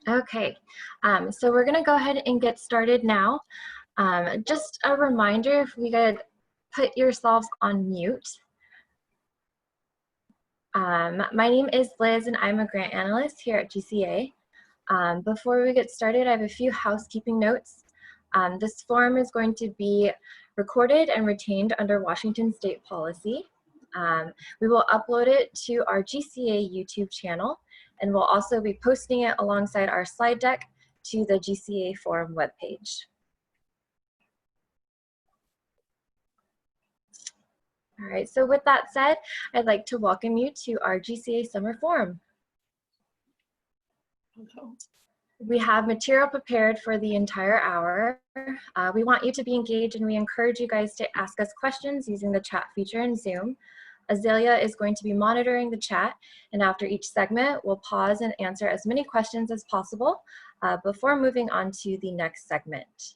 Okay, so we're gonna go ahead and get started now. Just a reminder, if we could put yourselves on mute. My name is Liz and I'm a grant analyst here at GCA. Before we get started, I have a few housekeeping notes. This forum is going to be recorded and retained under Washington state policy. We will upload it to our GCA YouTube channel, and we'll also be posting it alongside our slide deck to the GCA Forum webpage. All right, so with that said, I'd like to welcome you to our GCA Summer Forum. We have material prepared for the entire hour. We want you to be engaged, and we encourage you guys to ask us questions using the chat feature in Zoom. Azalea is going to be monitoring the chat, and after each segment, we'll pause and answer as many questions as possible before moving on to the next segment.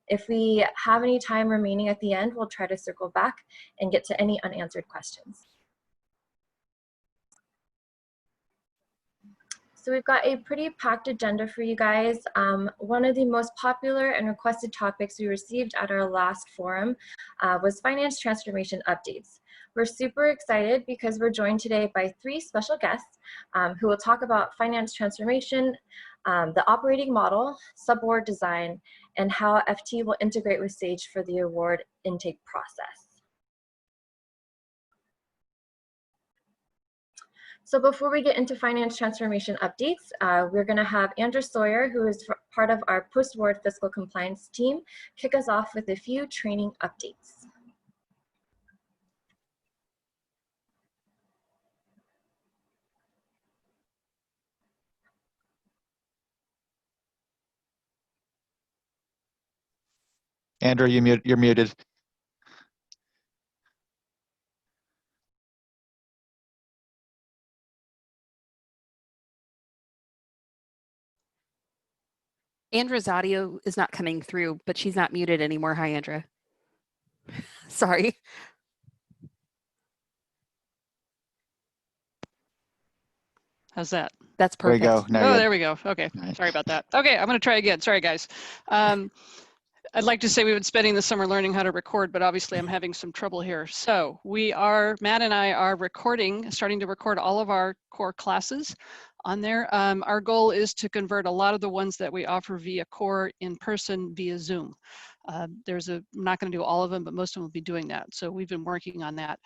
If we have any time remaining at the end, we'll try to circle back and get to any unanswered questions. So we've got a pretty packed agenda for you guys. One of the most popular and requested topics we received at our last forum was finance transformation updates. We're super excited because we're joined today by 3 special guests who will talk about finance transformation, the operating model, subaward design, and how FT will integrate with Sage for the award intake process. So before we get into finance transformation updates, we're going to have Andrew Sawyer, who is part of our post-award fiscal compliance team, kick us off with a few training updates. Andrew, you're muted. Andra's audio is not coming through, but she's not muted anymore. Hi, Andra. Sorry. How's that? That's perfect. There we go. Oh, there we go. Okay, sorry about that. Okay, I'm going to try again. Sorry, guys. I'd like to say we've been spending the summer learning how to record, but obviously I'm having some trouble here. So Matt and I are starting to record all of our core classes on there. Our goal is to convert a lot of the ones that we offer via core in person via Zoom. I'm not going to do all of them, but most of them will be doing that. So we've been working on that.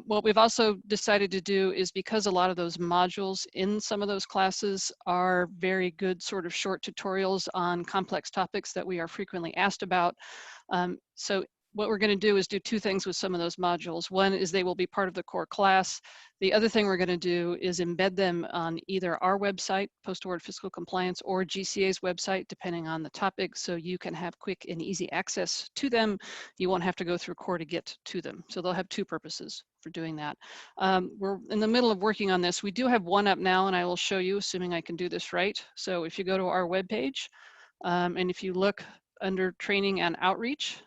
What we've also decided to do is, because a lot of those modules in some of those classes are very good sort of short tutorials on complex topics that we are frequently asked about. So what we're going to do is do 2 things with some of those modules. One is they will be part of the core class. The other thing we're going to do is embed them on either our website, Post-Award Fiscal Compliance, or GCA's website, depending on the topic, so you can have quick and easy access to them. You won't have to go through core to get to them. So they'll have 2 purposes for doing that. We're in the middle of working on this. We do have one up now, and I will show you, assuming I can do this right. So if you go to our webpage, and if you look under Training and Outreach,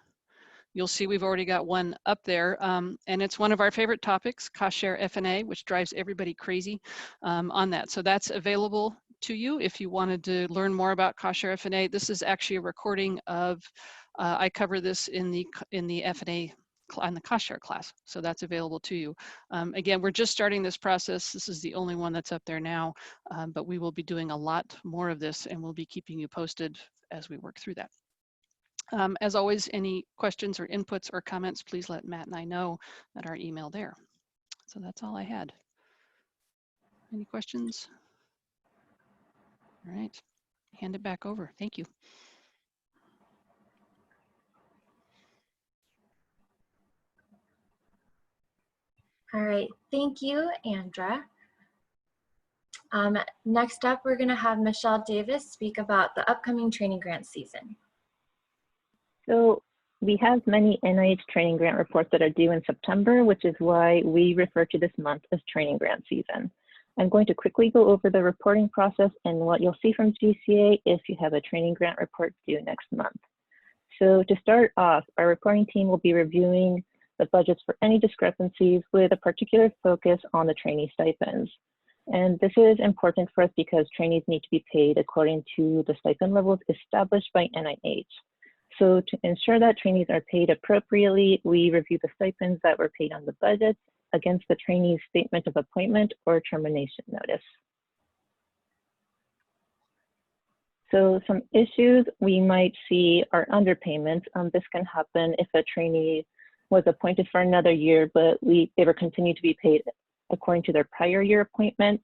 you'll see we've already got one up there, and it's one of our favorite topics, cost share F&A, which drives everybody crazy on that. So that's available to you if you wanted to learn more about cost share F&A. This is actually a recording of, I cover this in the F&A on the cost share class, so that's available to you. Again, we're just starting this process. This is the only one that's up there now, but we will be doing a lot more of this, and we'll be keeping you posted as we work through that. As always, any questions or inputs or comments, please let Matt and I know at our email there. So that's all I had. Any questions? All right, hand it back over. Thank you. All right, thank you, Andra. Next up, we're going to have Michelle Davis speak about the upcoming training grant season. So we have many NIH training grant reports that are due in September, which is why we refer to this month as training grant season. I'm going to quickly go over the reporting process and what you'll see from GCA if you have a training grant report due next month. So to start off, our reporting team will be reviewing the budgets for any discrepancies with a particular focus on the trainee stipends. And this is important for us because trainees need to be paid according to the stipend levels established by NIH. So to ensure that trainees are paid appropriately, we review the stipends that were paid on the budget against the trainee's statement of appointment or termination notice. So some issues we might see are underpayments. This can happen if a trainee was appointed for another year, but they were continued to be paid according to their prior year appointment.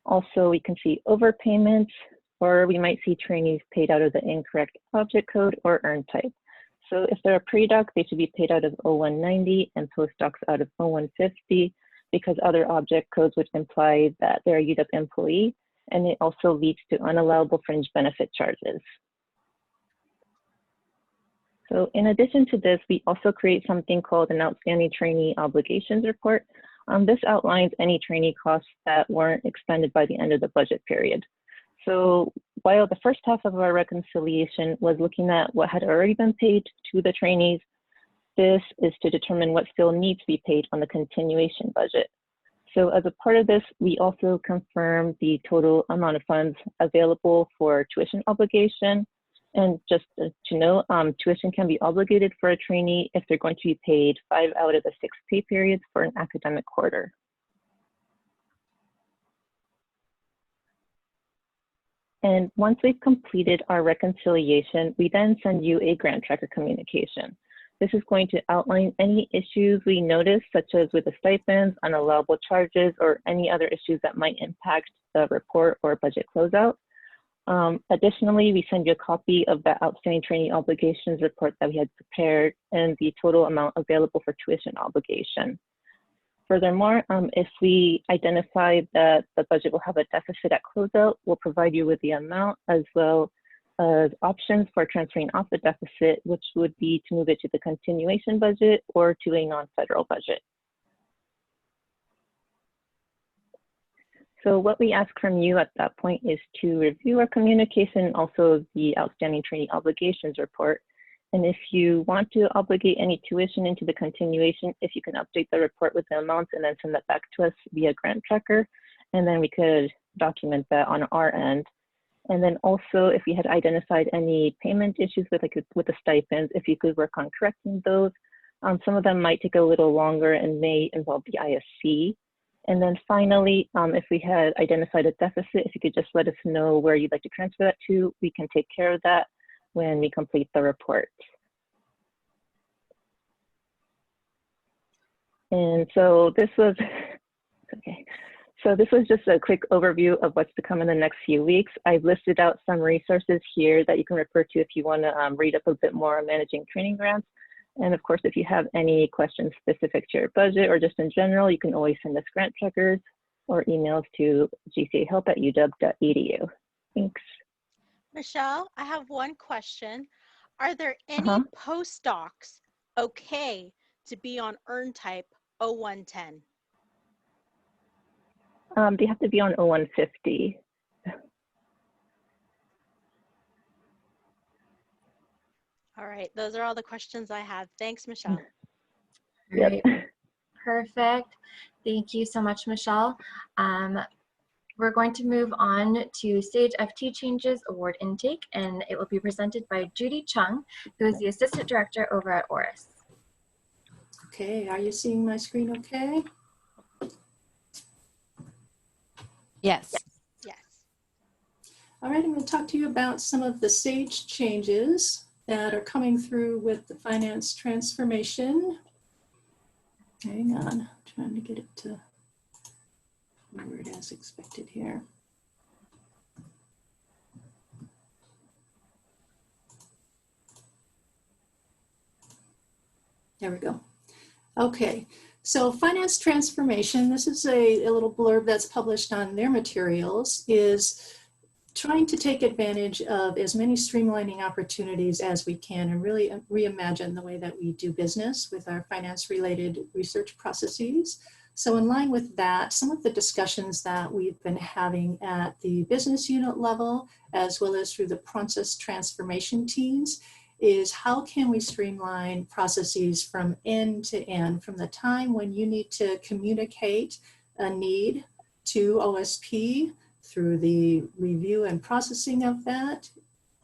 Also, we can see overpayments, or we might see trainees paid out of the incorrect object code or earn type. So if they're a pre-doc, they should be paid out of 0190 and postdocs out of 0150 because other object codes would imply that they're a UW employee, and it also leads to unallowable fringe benefit charges. So in addition to this, we also create something called an outstanding trainee obligations report. This outlines any trainee costs that weren't expended by the end of the budget period. So while the first half of our reconciliation was looking at what had already been paid to the trainees, this is to determine what still needs to be paid on the continuation budget. So as a part of this, we also confirm the total amount of funds available for tuition obligation. And just to know, tuition can be obligated for a trainee if they're going to be paid 5 out of the 6 pay periods for an academic quarter. And once we've completed our reconciliation, we then send you a grant tracker communication. This is going to outline any issues we notice, such as with the stipends, unallowable charges, or any other issues that might impact the report or budget closeout. Additionally, we send you a copy of the outstanding trainee obligations report that we had prepared and the total amount available for tuition obligation. Furthermore, if we identify that the budget will have a deficit at closeout, we'll provide you with the amount as well as options for transferring off the deficit, which would be to move it to the continuation budget or to a non-federal budget. So what we ask from you at that point is to review our communication and also the outstanding trainee obligations report. And if you want to obligate any tuition into the continuation, if you can update the report with the amounts and then send that back to us via grant tracker, and then we could document that on our end. And then also, if we had identified any payment issues with the stipends, if you could work on correcting those. Some of them might take a little longer and may involve the ISC. And then finally, if we had identified a deficit, if you could just let us know where you'd like to transfer that to, we can take care of that when we complete the report. And so this was, okay. So this was just a quick overview of what's to come in the next few weeks. I've listed out some resources here that you can refer to if you want to read up a bit more on managing training grants. And of course, if you have any questions specific to your budget or just in general, you can always send us grant checkers or emails to gcahelp@uw.edu. Thanks. Michelle, I have one question. Are there any postdocs okay to be on earn type 0110? They have to be on 0150. All right, those are all the questions I have. Thanks, Michelle. Yep. Perfect. Thank you so much, Michelle. We're going to move on to Stage FT Changes Award Intake, and it will be presented by Judy Chung, who is the Assistant Director over at ORIS. Okay, are you seeing my screen okay? Yes. Yes. All right, I'm going to talk to you about some of the stage changes that are coming through with the finance transformation. Hang on, I'm trying to get it to word as expected here. There we go. Okay, so finance transformation, this is a little blurb that's published on their materials, is trying to take advantage of as many streamlining opportunities as we can and really reimagine the way that we do business with our finance-related research processes. So in line with that, some of the discussions that we've been having at the business unit level, as well as through the process transformation teams, is how can we streamline processes from end to end, from the time when you need to communicate a need to OSP through the review and processing of that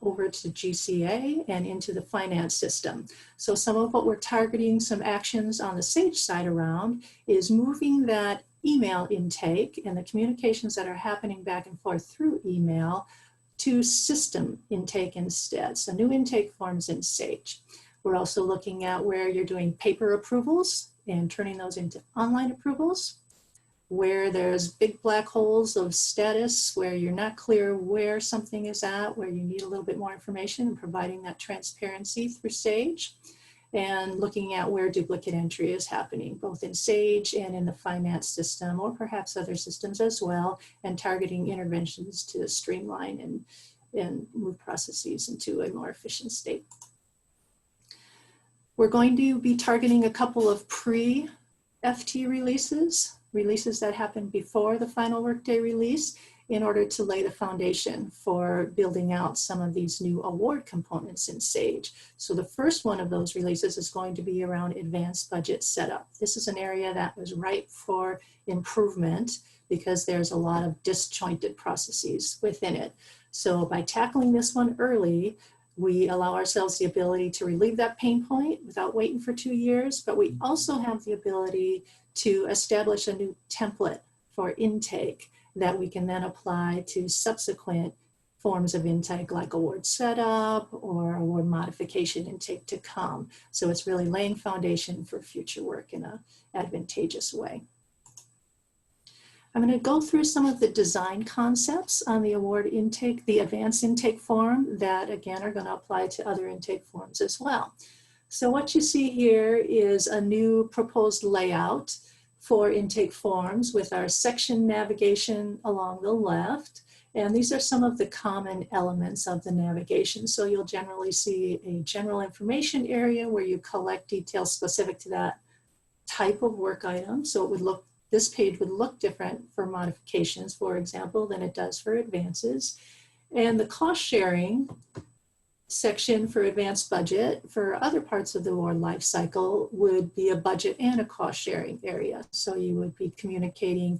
over to GCA and into the finance system. So some of what we're targeting, some actions on the SAGE side around, is moving that email intake and the communications that are happening back and forth through email to system intake instead. So new intake forms in SAGE. We're also looking at where you're doing paper approvals and turning those into online approvals, where there's big black holes of status, where you're not clear where something is at, where you need a little bit more information, and providing that transparency through SAGE, and looking at where duplicate entry is happening, both in SAGE and in the finance system, or perhaps other systems as well, and targeting interventions to streamline and move processes into a more efficient state. We're going to be targeting a couple of pre-FT releases that happen before the final workday release, in order to lay the foundation for building out some of these new award components in SAGE. So the first one of those releases is going to be around advanced budget setup. This is an area that was ripe for improvement because there's a lot of disjointed processes within it. So by tackling this one early, we allow ourselves the ability to relieve that pain point without waiting for 2 years, but we also have the ability to establish a new template for intake that we can then apply to subsequent forms of intake, like award setup or award modification intake to come. So it's really laying foundation for future work in an advantageous way. I'm going to go through some of the design concepts on the award intake, the advanced intake form, that again are going to apply to other intake forms as well. So what you see here is a new proposed layout for intake forms with our section navigation along the left. And these are some of the common elements of the navigation. So you'll generally see a general information area where you collect details specific to that type of work item. So it would look, this page would look different for modifications, for example, than it does for advances. And the cost sharing section for advanced budget for other parts of the award life cycle would be a budget and a cost sharing area. So you would be communicating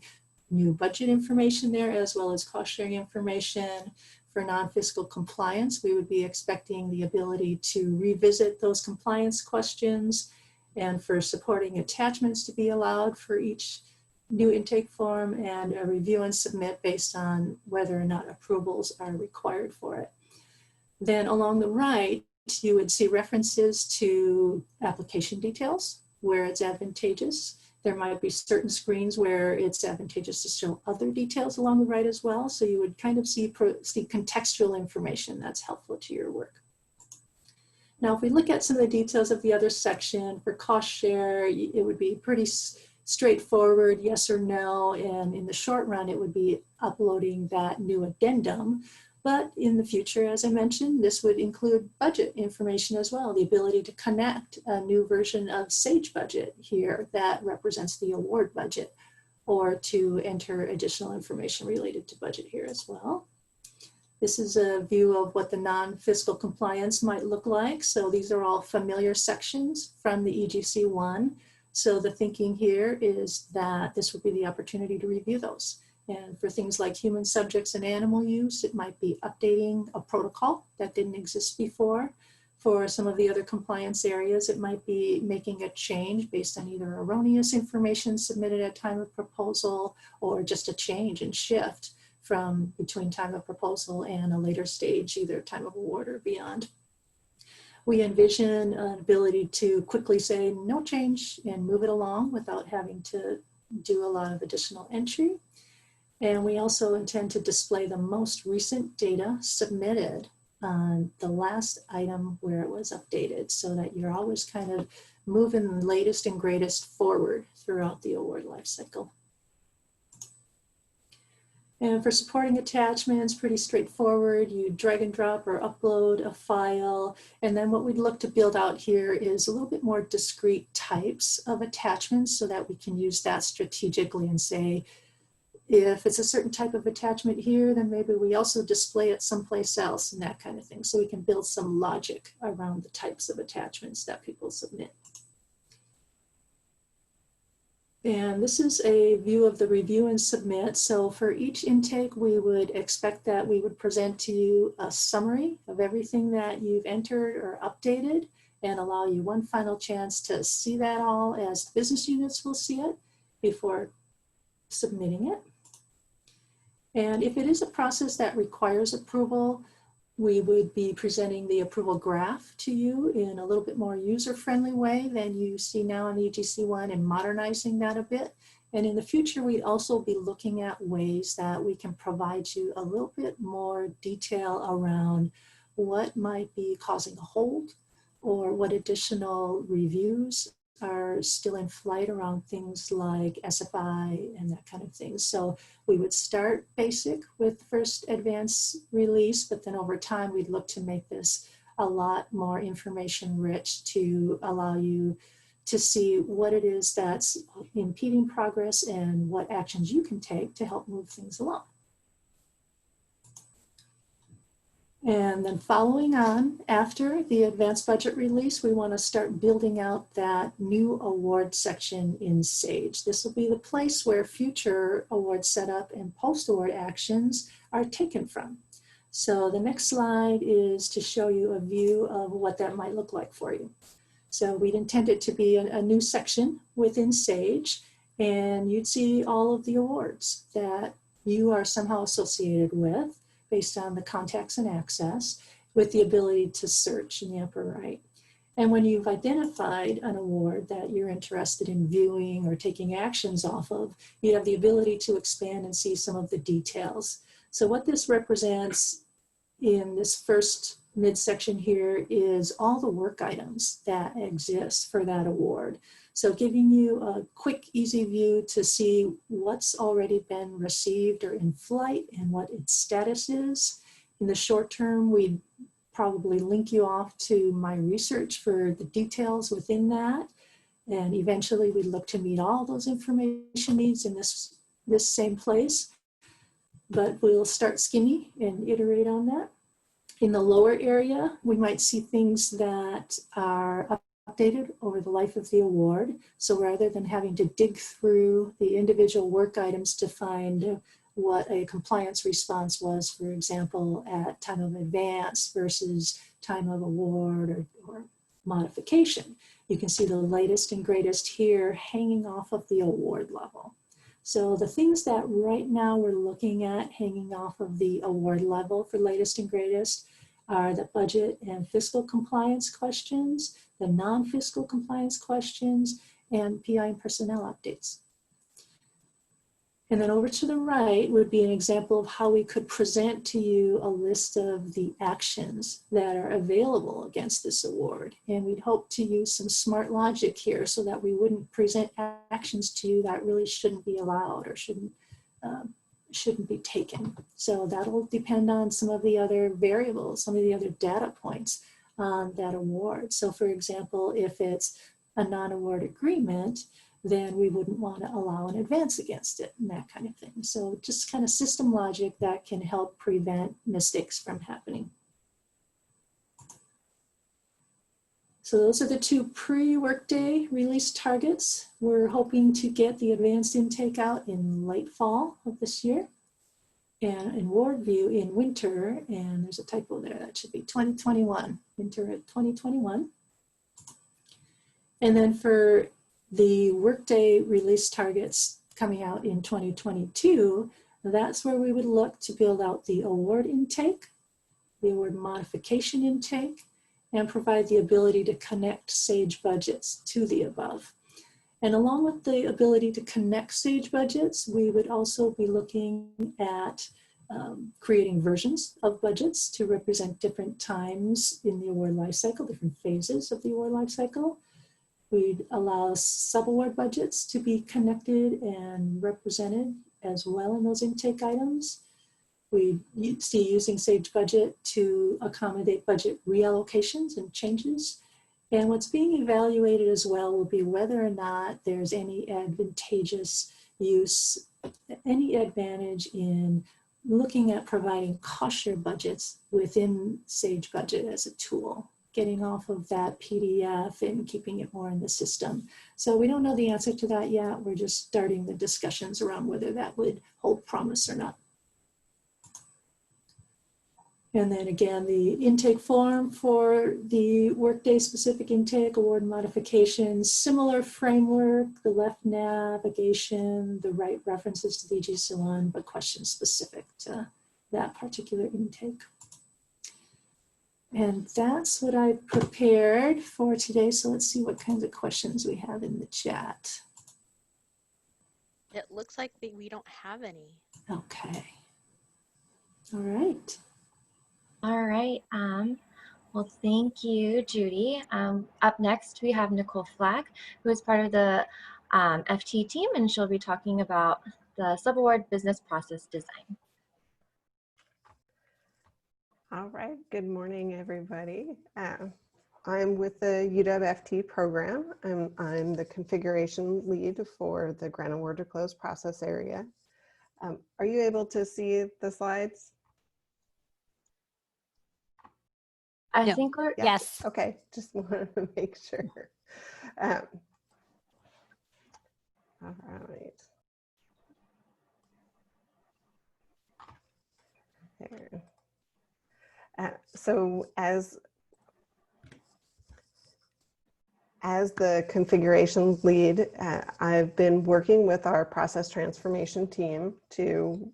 new budget information there, as well as cost sharing information. For non-fiscal compliance, we would be expecting the ability to revisit those compliance questions, and for supporting attachments to be allowed for each new intake form, and a review and submit based on whether or not approvals are required for it. Then along the right, you would see references to application details where it's advantageous. There might be certain screens where it's advantageous to show other details along the right as well. So you would kind of see contextual information that's helpful to your work. Now, if we look at some of the details of the other section, for cost share, it would be pretty straightforward, yes or no. And in the short run, it would be uploading that new addendum. But in the future, as I mentioned, this would include budget information as well, the ability to connect a new version of SAGE budget here that represents the award budget, or to enter additional information related to budget here as well. This is a view of what the non-fiscal compliance might look like. So these are all familiar sections from the EGC1. So the thinking here is that this would be the opportunity to review those. And for things like human subjects and animal use, it might be updating a protocol that didn't exist before. For some of the other compliance areas, it might be making a change based on either erroneous information submitted at time of proposal, or just a change and shift from between time of proposal and a later stage, either time of award or beyond. We envision an ability to quickly say no change and move it along without having to do a lot of additional entry. And we also intend to display the most recent data submitted on the last item where it was updated, so that you're always kind of moving the latest and greatest forward throughout the award lifecycle. And for supporting attachments, pretty straightforward. You drag and drop or upload a file. And then what we'd look to build out here is a little bit more discrete types of attachments, so that we can use that strategically and say, if it's a certain type of attachment here, then maybe we also display it someplace else, and that kind of thing. So we can build some logic around the types of attachments that people submit. And this is a view of the review and submit. So for each intake, we would expect that we would present to you a summary of everything that you've entered or updated and allow you one final chance to see that all as business units will see it before submitting it. And if it is a process that requires approval, we would be presenting the approval graph to you in a little bit more user-friendly way than you see now in EGC1 and modernizing that a bit. And in the future, we'd also be looking at ways that we can provide you a little bit more detail around what might be causing a hold or what additional reviews are still in flight around things like SFI and that kind of thing. So we would start basic with first advanced release, but then over time we'd look to make this a lot more information rich to allow you to see what it is that's impeding progress and what actions you can take to help move things along. And then following on, after the advanced budget release, we want to start building out that new award section in SAGE. This will be the place where future award setup and post-award actions are taken from. So the next slide is to show you a view of what that might look like for you. So we'd intend it to be a new section within SAGE, and you'd see all of the awards that you are somehow associated with, based on the contacts and access, with the ability to search in the upper right. And when you've identified an award that you're interested in viewing or taking actions off of, you have the ability to expand and see some of the details. So what this represents in this first midsection here is all the work items that exist for that award. So giving you a quick, easy view to see what's already been received or in flight and what its status is. In the short term, we'd probably link you off to my research for the details within that. And eventually we'd look to meet all those information needs in this same place. But we'll start skinny and iterate on that. In the lower area, we might see things that are updated over the life of the award. So rather than having to dig through the individual work items to find what a compliance response was, for example, at time of advance versus time of award or modification, you can see the latest and greatest here hanging off of the award level. So the things that right now we're looking at hanging off of the award level for latest and greatest are the budget and fiscal compliance questions, the non-fiscal compliance questions, and PI and personnel updates. And then over to the right would be an example of how we could present to you a list of the actions that are available against this award. And we'd hope to use some smart logic here so that we wouldn't present actions to you that really shouldn't be allowed or shouldn't be taken. So that'll depend on some of the other variables, some of the other data points on that award. So for example, if it's a non-award agreement, then we wouldn't want to allow an advance against it and that kind of thing. So just kind of system logic that can help prevent mistakes from happening. So those are the two pre-workday release targets. We're hoping to get the advanced intake out in late fall of this year and in ward view in winter, and there's a typo there, that should be 2021, winter at 2021. And then for the workday release targets coming out in 2022, that's where we would look to build out the award intake, the award modification intake, and provide the ability to connect SAGE budgets to the above. And along with the ability to connect SAGE budgets, we would also be looking at creating versions of budgets to represent different times in the award lifecycle, different phases of the award lifecycle. We'd allow subaward budgets to be connected and represented as well in those intake items. We see using SAGE budget to accommodate budget reallocations and changes. And what's being evaluated as well will be whether or not there's any advantageous use, any advantage in looking at providing cost share budgets within SAGE budget as a tool. getting off of that PDF and keeping it more in the system. So we don't know the answer to that yet. We're just starting the discussions around whether that would hold promise or not. And then again, the intake form for the Workday specific intake, award modifications, similar framework, the left navigation, the right references to the GCA, but questions specific to that particular intake. And that's what I prepared for today. So let's see what kinds of questions we have in the chat. It looks like we don't have any. Okay. All right. All right. Well, thank you, Judy. Up next, we have Nicole Flack, who is part of the FT team, and she'll be talking about the Subaward business process design. All right, good morning, everybody. I'm with the UWFT program. I'm the configuration lead for the grant award to close process area. Are you able to see the slides? I think we're, yes. Okay, just wanted to make sure. All right. There. So as the configuration lead, I've been working with our process transformation team to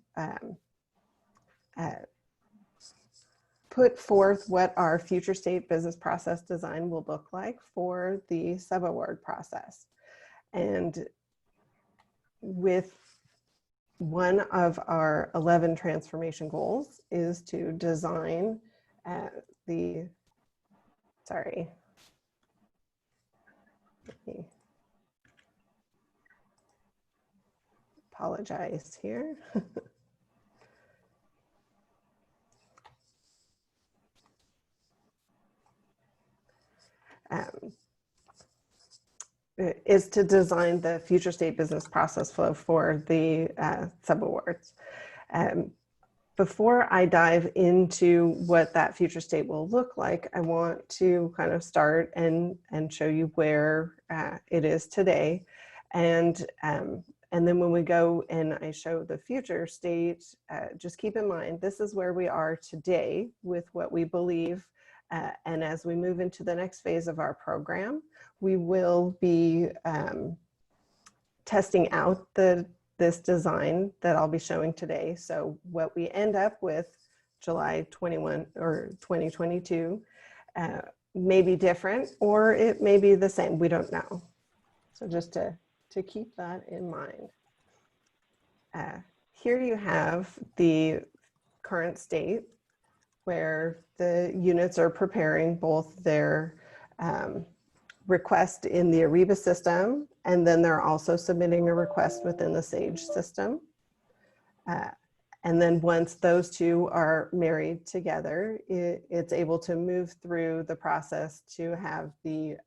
put forth what our future state business process design will look like for the sub-award process. And with one of our 11 transformation goals is to design apologize here. Is to design the future state business process flow for the subawards. Before I dive into what that future state will look like, I want to kind of start and show you where it is today. And then when we go and I show the future state, just keep in mind, this is where we are today with what we believe. And as we move into the next phase of our program, we will be testing out this design that I'll be showing today. So what we end up with July 21 or 2022 may be different, or it may be the same. We don't know. So just to keep that in mind. Here you have the current state where the units are preparing both their request in the Ariba system, and then they're also submitting a request within the Sage system. And then once those two are married together, it's able to move through the process to have the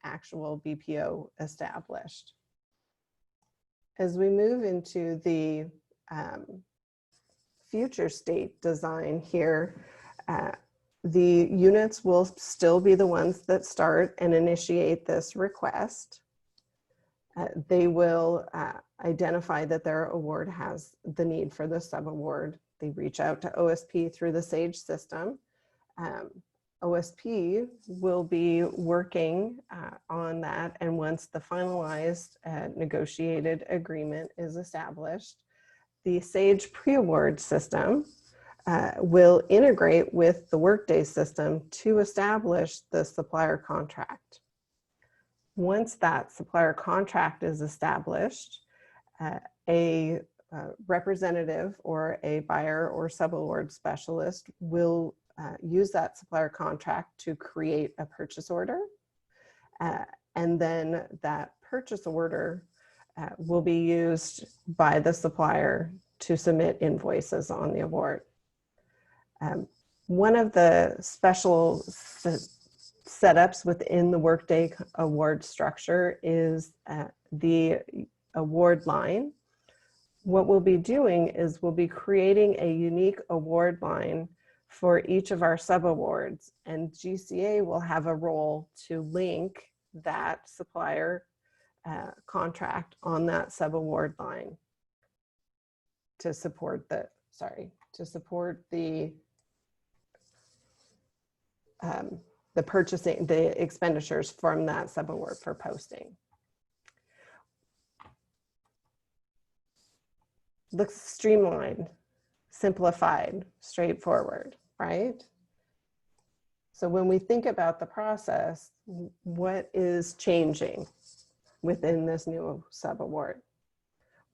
actual BPO established. As we move into the future state design here, the units will still be the ones that start and initiate this request. They will identify that their award has the need for the sub-award. They reach out to OSP through the Sage system. OSP will be working on that, and once the finalized negotiated agreement is established, the Sage pre-award system will integrate with the Workday system to establish the supplier contract. Once that supplier contract is established, a representative or a buyer or sub-award specialist will use that supplier contract to create a purchase order. And then that purchase order will be used by the supplier to submit invoices on the award. One of the special setups within the Workday award structure is the award line. What we'll be doing is we'll be creating a unique award line for each of our subawards, and GCA will have a role to link that supplier contract on that subaward line to support the, purchasing, the expenditures from that subaward for posting. Looks streamlined, simplified, straightforward, right? So when we think about the process, what is changing within this new subaward?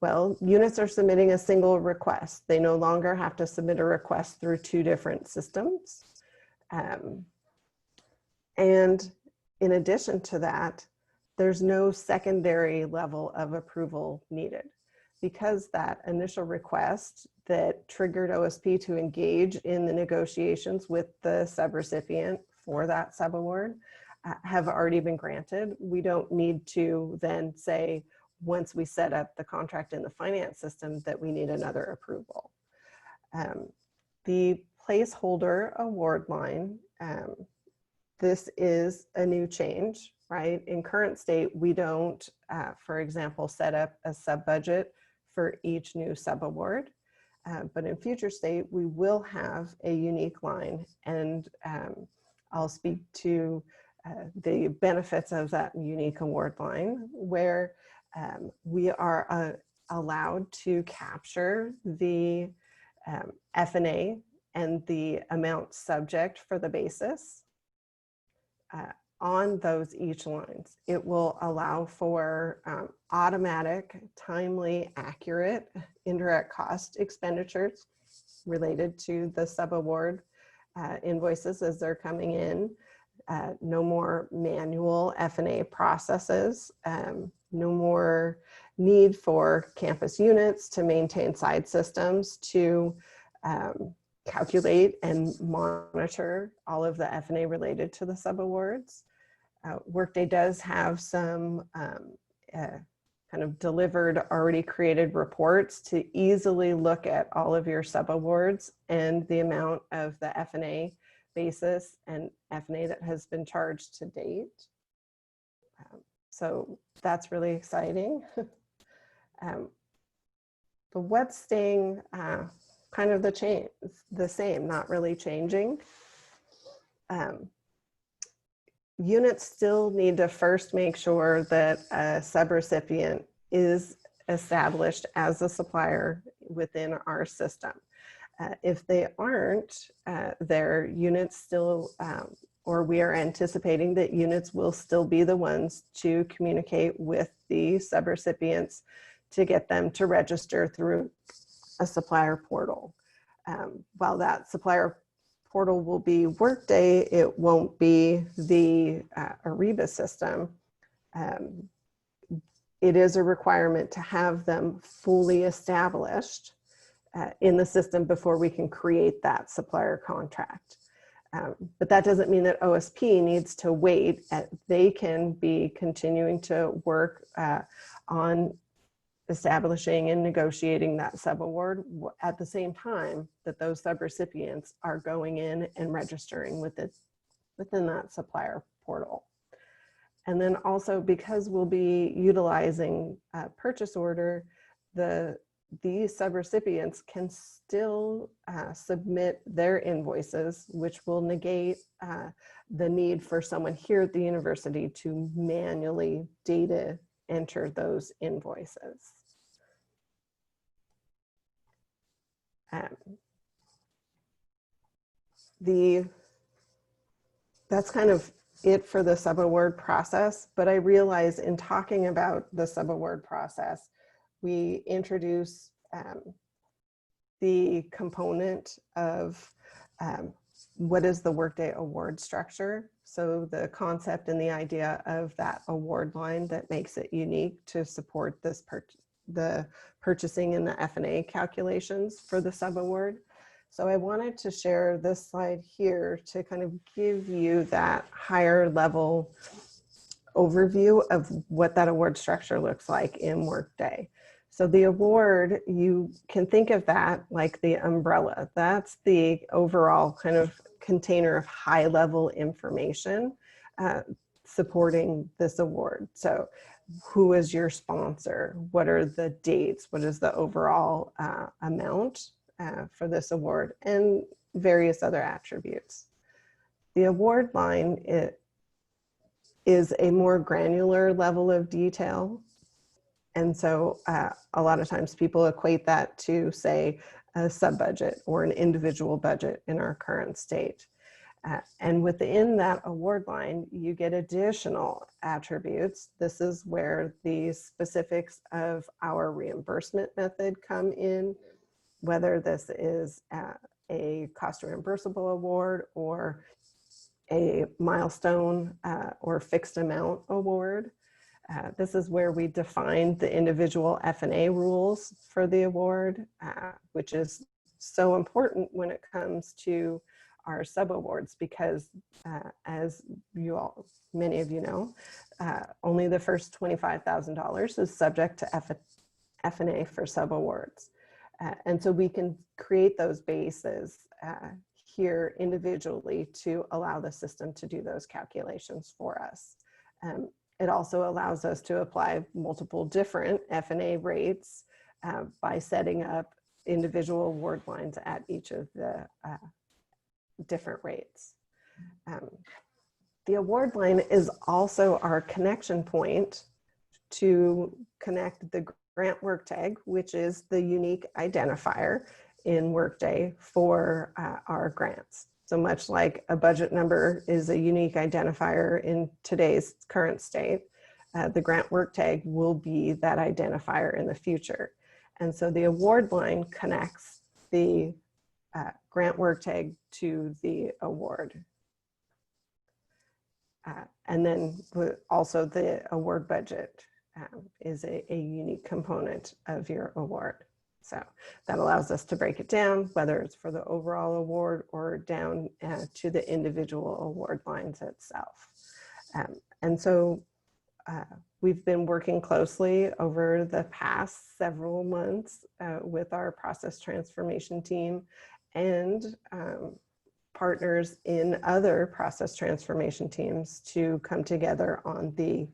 Well, units are submitting a single request. They no longer have to submit a request through 2 different systems. And in addition to that, there's no secondary level of approval needed, because that initial request that triggered OSP to engage in the negotiations with the subrecipient for that subaward have already been granted. We don't need to then say, once we set up the contract in the finance system, that we need another approval. The placeholder award line, this is a new change, right? In current state, we don't, for example, set up a sub-budget for each new subaward, but in future state, we will have a unique line, and I'll speak to the benefits of that unique award line, where we are allowed to capture the F&A and the amount subject for the basis on those each lines. It will allow for automatic, timely, accurate indirect cost expenditures related to the subaward invoices as they're coming in. No more manual F&A processes, no more need for campus units to maintain side systems to calculate and monitor all of the F&A related to the subawards. Workday does have some kind of delivered, already created reports to easily look at all of your subawards and the amount of the F&A basis and F&A that has been charged to date. So that's really exciting. But what's staying kind of the same, not really changing? Units still need to first make sure that a subrecipient is established as a supplier within our system. If they aren't, their units still, or we are anticipating that units will still be the ones to communicate with the subrecipients to get them to register through a supplier portal. While that supplier portal will be Workday, it won't be the Ariba system. It is a requirement to have them fully established in the system before we can create that supplier contract. But that doesn't mean that OSP needs to wait. They can be continuing to work on establishing and negotiating that subaward at the same time that those subrecipients are going in and registering within that supplier portal. And then also, because we'll be utilizing a purchase order, these subrecipients can still submit their invoices, which will negate the need for someone here at the university to manually data enter those invoices. That's kind of it for the subaward process, but I realize in talking about the subaward process, we introduce the component of what is the Workday award structure. So the concept and the idea of that award line that makes it unique to support this the purchasing and the F&A calculations for the subaward. So I wanted to share this slide here to kind of give you that higher level overview of what that award structure looks like in Workday. So the award, you can think of that like the umbrella. That's the overall kind of container of high-level information supporting this award. So who is your sponsor? What are the dates? What is the overall amount for this award? And various other attributes. The award line is a more granular level of detail. And so a lot of times people equate that to, say, a sub-budget or an individual budget in our current state. And within that award line, you get additional attributes. This is where the specifics of our reimbursement method come in, whether this is a cost reimbursable award or a milestone or fixed amount award. This is where we define the individual F&A rules for the award, which is so important when it comes to our sub-awards, because as many of you know, only the first $25,000 is subject to F&A for sub-awards. And so we can create those bases here individually to allow the system to do those calculations for us. It also allows us to apply multiple different F&A rates by setting up individual award lines at each of the different rates. The award line is also our connection point to connect the grant work tag, which is the unique identifier in Workday for our grants. So much like a budget number is a unique identifier in today's current state, the grant work tag will be that identifier in the future. And so the award line connects the grant work tag to the award. And then also the award budget is a unique component of your award. So that allows us to break it down, whether it's for the overall award or down to the individual award lines itself. And so we've been working closely over the past several months with our process transformation team and partners in other process transformation teams to come together on the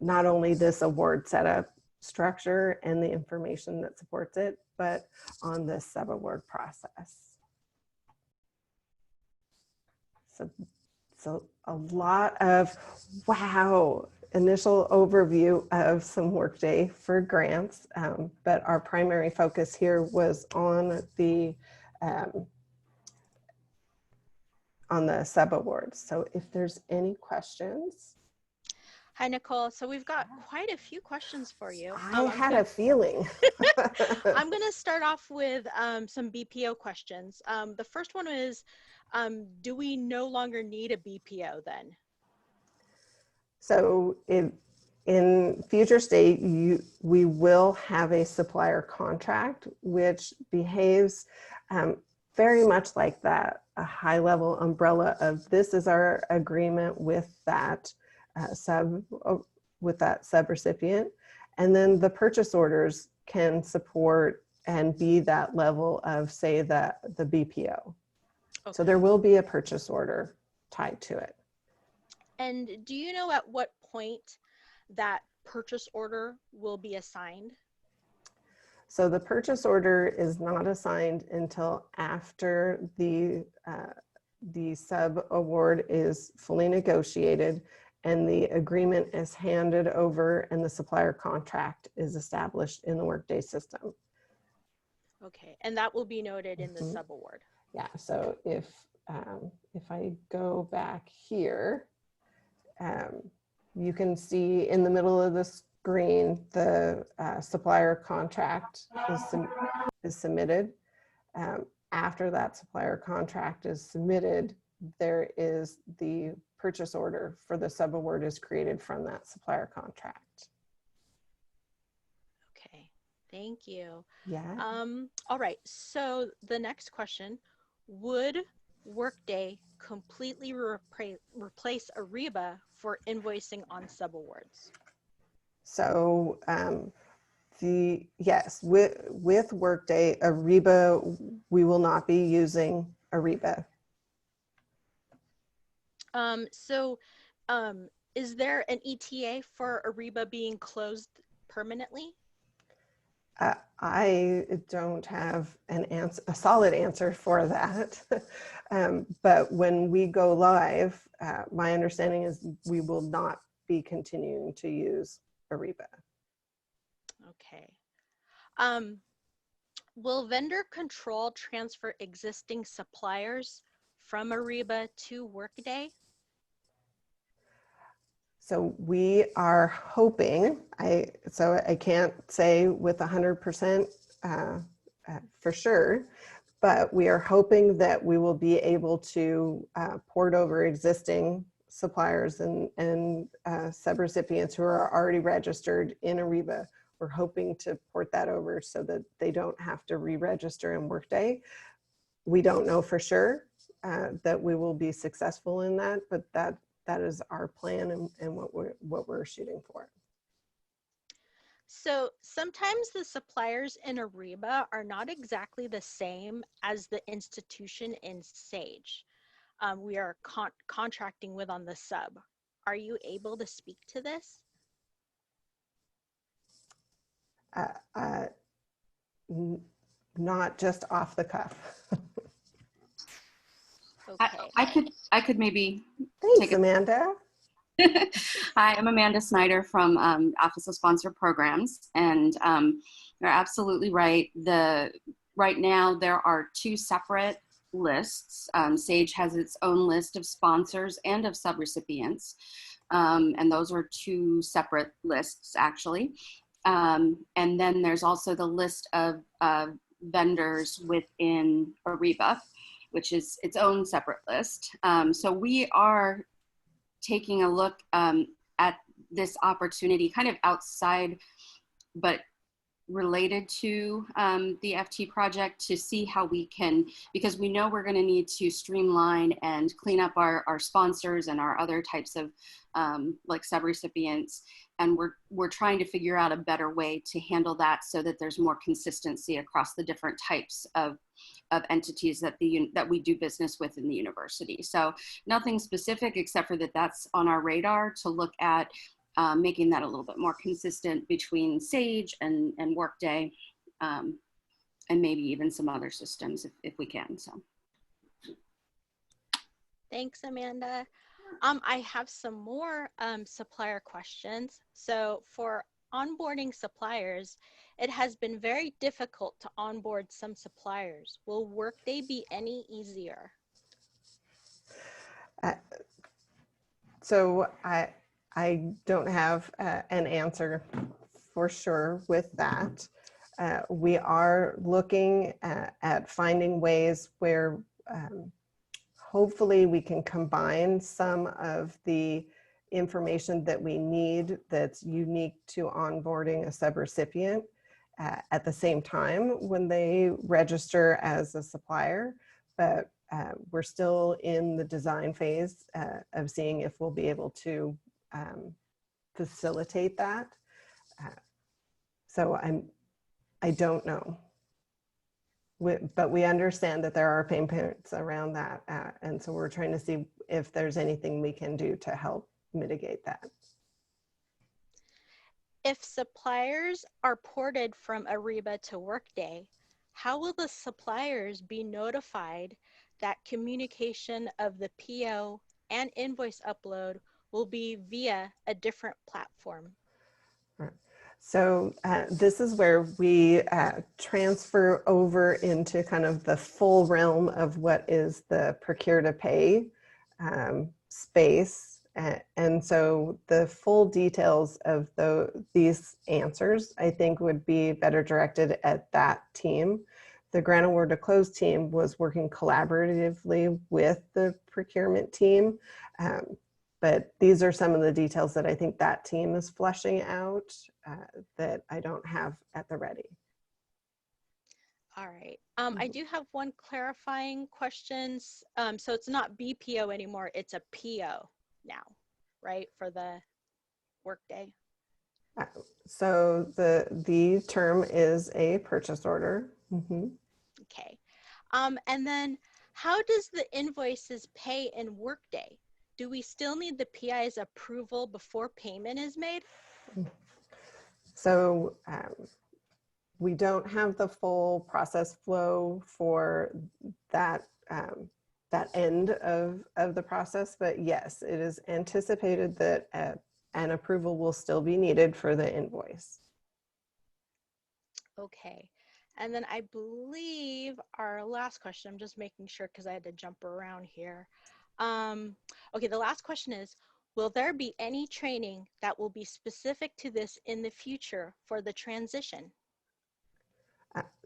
not only this award setup structure and the information that supports it, but on the sub-award process. So a lot of, wow, initial overview of some Workday for grants, but our primary focus here was on the sub-awards. So if there's any questions. Hi, Nicole. So we've got quite a few questions for you. I had a feeling. I'm going to start off with some BPO questions. The first one is, do we no longer need a BPO then? So in future state, we will have a supplier contract, which behaves very much like that, a high-level umbrella of this is our agreement with that sub-recipient, and then the purchase orders can support and be that level of, say, the BPO. Okay. So there will be a purchase order tied to it. And do you know at what point that purchase order will be assigned? So the purchase order is not assigned until after the sub-award is fully negotiated and the agreement is handed over and the supplier contract is established in the Workday system. Okay, and that will be noted in the sub-award. Yeah, so if I go back here, you can see in the middle of the screen, the supplier contract is submitted. After that supplier contract is submitted, there is the purchase order for the sub-award is created from that supplier contract. Okay, thank you. Yeah. All right, so the next question, would Workday completely replace Ariba for invoicing on sub-awards? So Yes, with Workday, Ariba, we will not be using Ariba. Is there an ETA for Ariba being closed permanently? I don't have a solid answer for that. But when we go live, my understanding is we will not be continuing to use Ariba. Okay. Will vendor control transfer existing suppliers from Ariba to Workday? So we are hoping, so I can't say with 100% for sure, but we are hoping that we will be able to port over existing suppliers and subrecipients who are already registered in Ariba. We're hoping to port that over so that they don't have to re-register in Workday. We don't know for sure that we will be successful in that, but that is our plan and what we're shooting for. So sometimes the suppliers in Ariba are not exactly the same as the institution in Sage. We are contracting with on the sub. Are you able to speak to this? Not just off the cuff. Okay. I could maybe Thanks, Amanda. Hi, I'm Amanda Snyder from Office of Sponsor Programs, and you're absolutely right. Right now there are two separate lists. Sage has its own list of sponsors and of subrecipients, and those are two separate lists actually. And then there's also the list of vendors within Ariba, which is its own separate list. So we are taking a look at this opportunity kind of outside, but related to the FT project to see how we can, because we know we're going to need to streamline and clean up our sponsors and our other types of like subrecipients. And we're trying to figure out a better way to handle that so that there's more consistency across the different types of entities that we do business with in the university. So nothing specific except for that's on our radar to look at making that a little bit more consistent between Sage and Workday, and maybe even some other systems if we can. So. Thanks, Amanda. I have some more supplier questions. So for onboarding suppliers, it has been very difficult to onboard some suppliers. Will Workday be any easier? So I don't have an answer for sure with that. We are looking at finding ways where hopefully we can combine some of the information that we need that's unique to onboarding a subrecipient at the same time when they register as a supplier. But we're still in the design phase of seeing if we'll be able to facilitate that. So I don't know. But we understand that there are pain points around that. And so we're trying to see if there's anything we can do to help mitigate that. If suppliers are ported from Ariba to Workday, how will the suppliers be notified that communication of the PO and invoice upload will be via a different platform? Right. So this is where we transfer over into kind of the full realm of what is the procure to pay space. And so the full details of these answers, I think, would be better directed at that team. The grant award to close team was working collaboratively with the procurement team. But these are some of the details that I think that team is fleshing out that I don't have at the ready. All right. I do have one clarifying question. So it's not BPO anymore, it's a PO now, right, for the Workday? So the term is a purchase order. Okay. And then how does the invoices pay in Workday? Do we still need the PI's approval before payment is made? So we don't have the full process flow for that that end of the process, but yes, it is anticipated that an approval will still be needed for the invoice. Okay. And then I believe our last question, I'm just making sure because I had to jump around here. Okay, the last question is, will there be any training that will be specific to this in the future for the transition?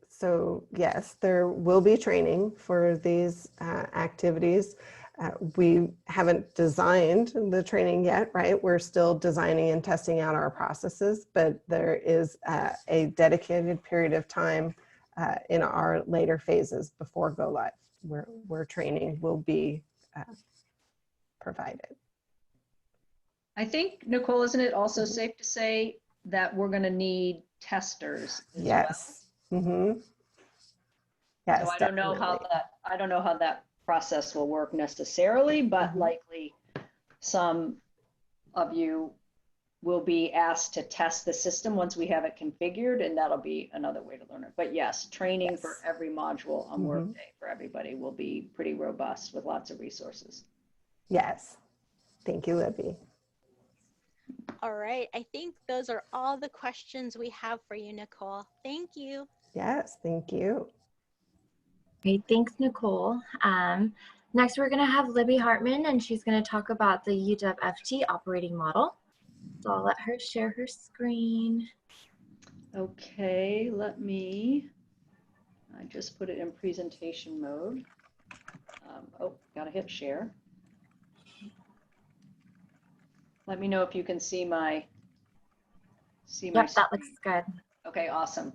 So yes, there will be training for these activities. We haven't designed the training yet, right? We're still designing and testing out our processes, but there is a dedicated period of time in our later phases before go live, where training will be provided. I think, Nicole, isn't it also safe to say that we're going to need testers as yes. well? Yes, so I don't know how that process will work necessarily, but likely some of you will be asked to test the system once we have it configured, and that'll be another way to learn it. But yes, training for every module on Workday for everybody will be pretty robust with lots of resources. Yes. Thank you, Libby. All right, I think those are all the questions we have for you, Nicole. Thank you. Yes, thank you. Great, thanks, Nicole. Next, we're going to have Libby Hartman, and she's going to talk about the UWFT operating model. So I'll let her share her screen. Okay, I just put it in presentation mode. Oh, gotta hit share. Let me know if you can see my Yep, that looks good. Okay, awesome.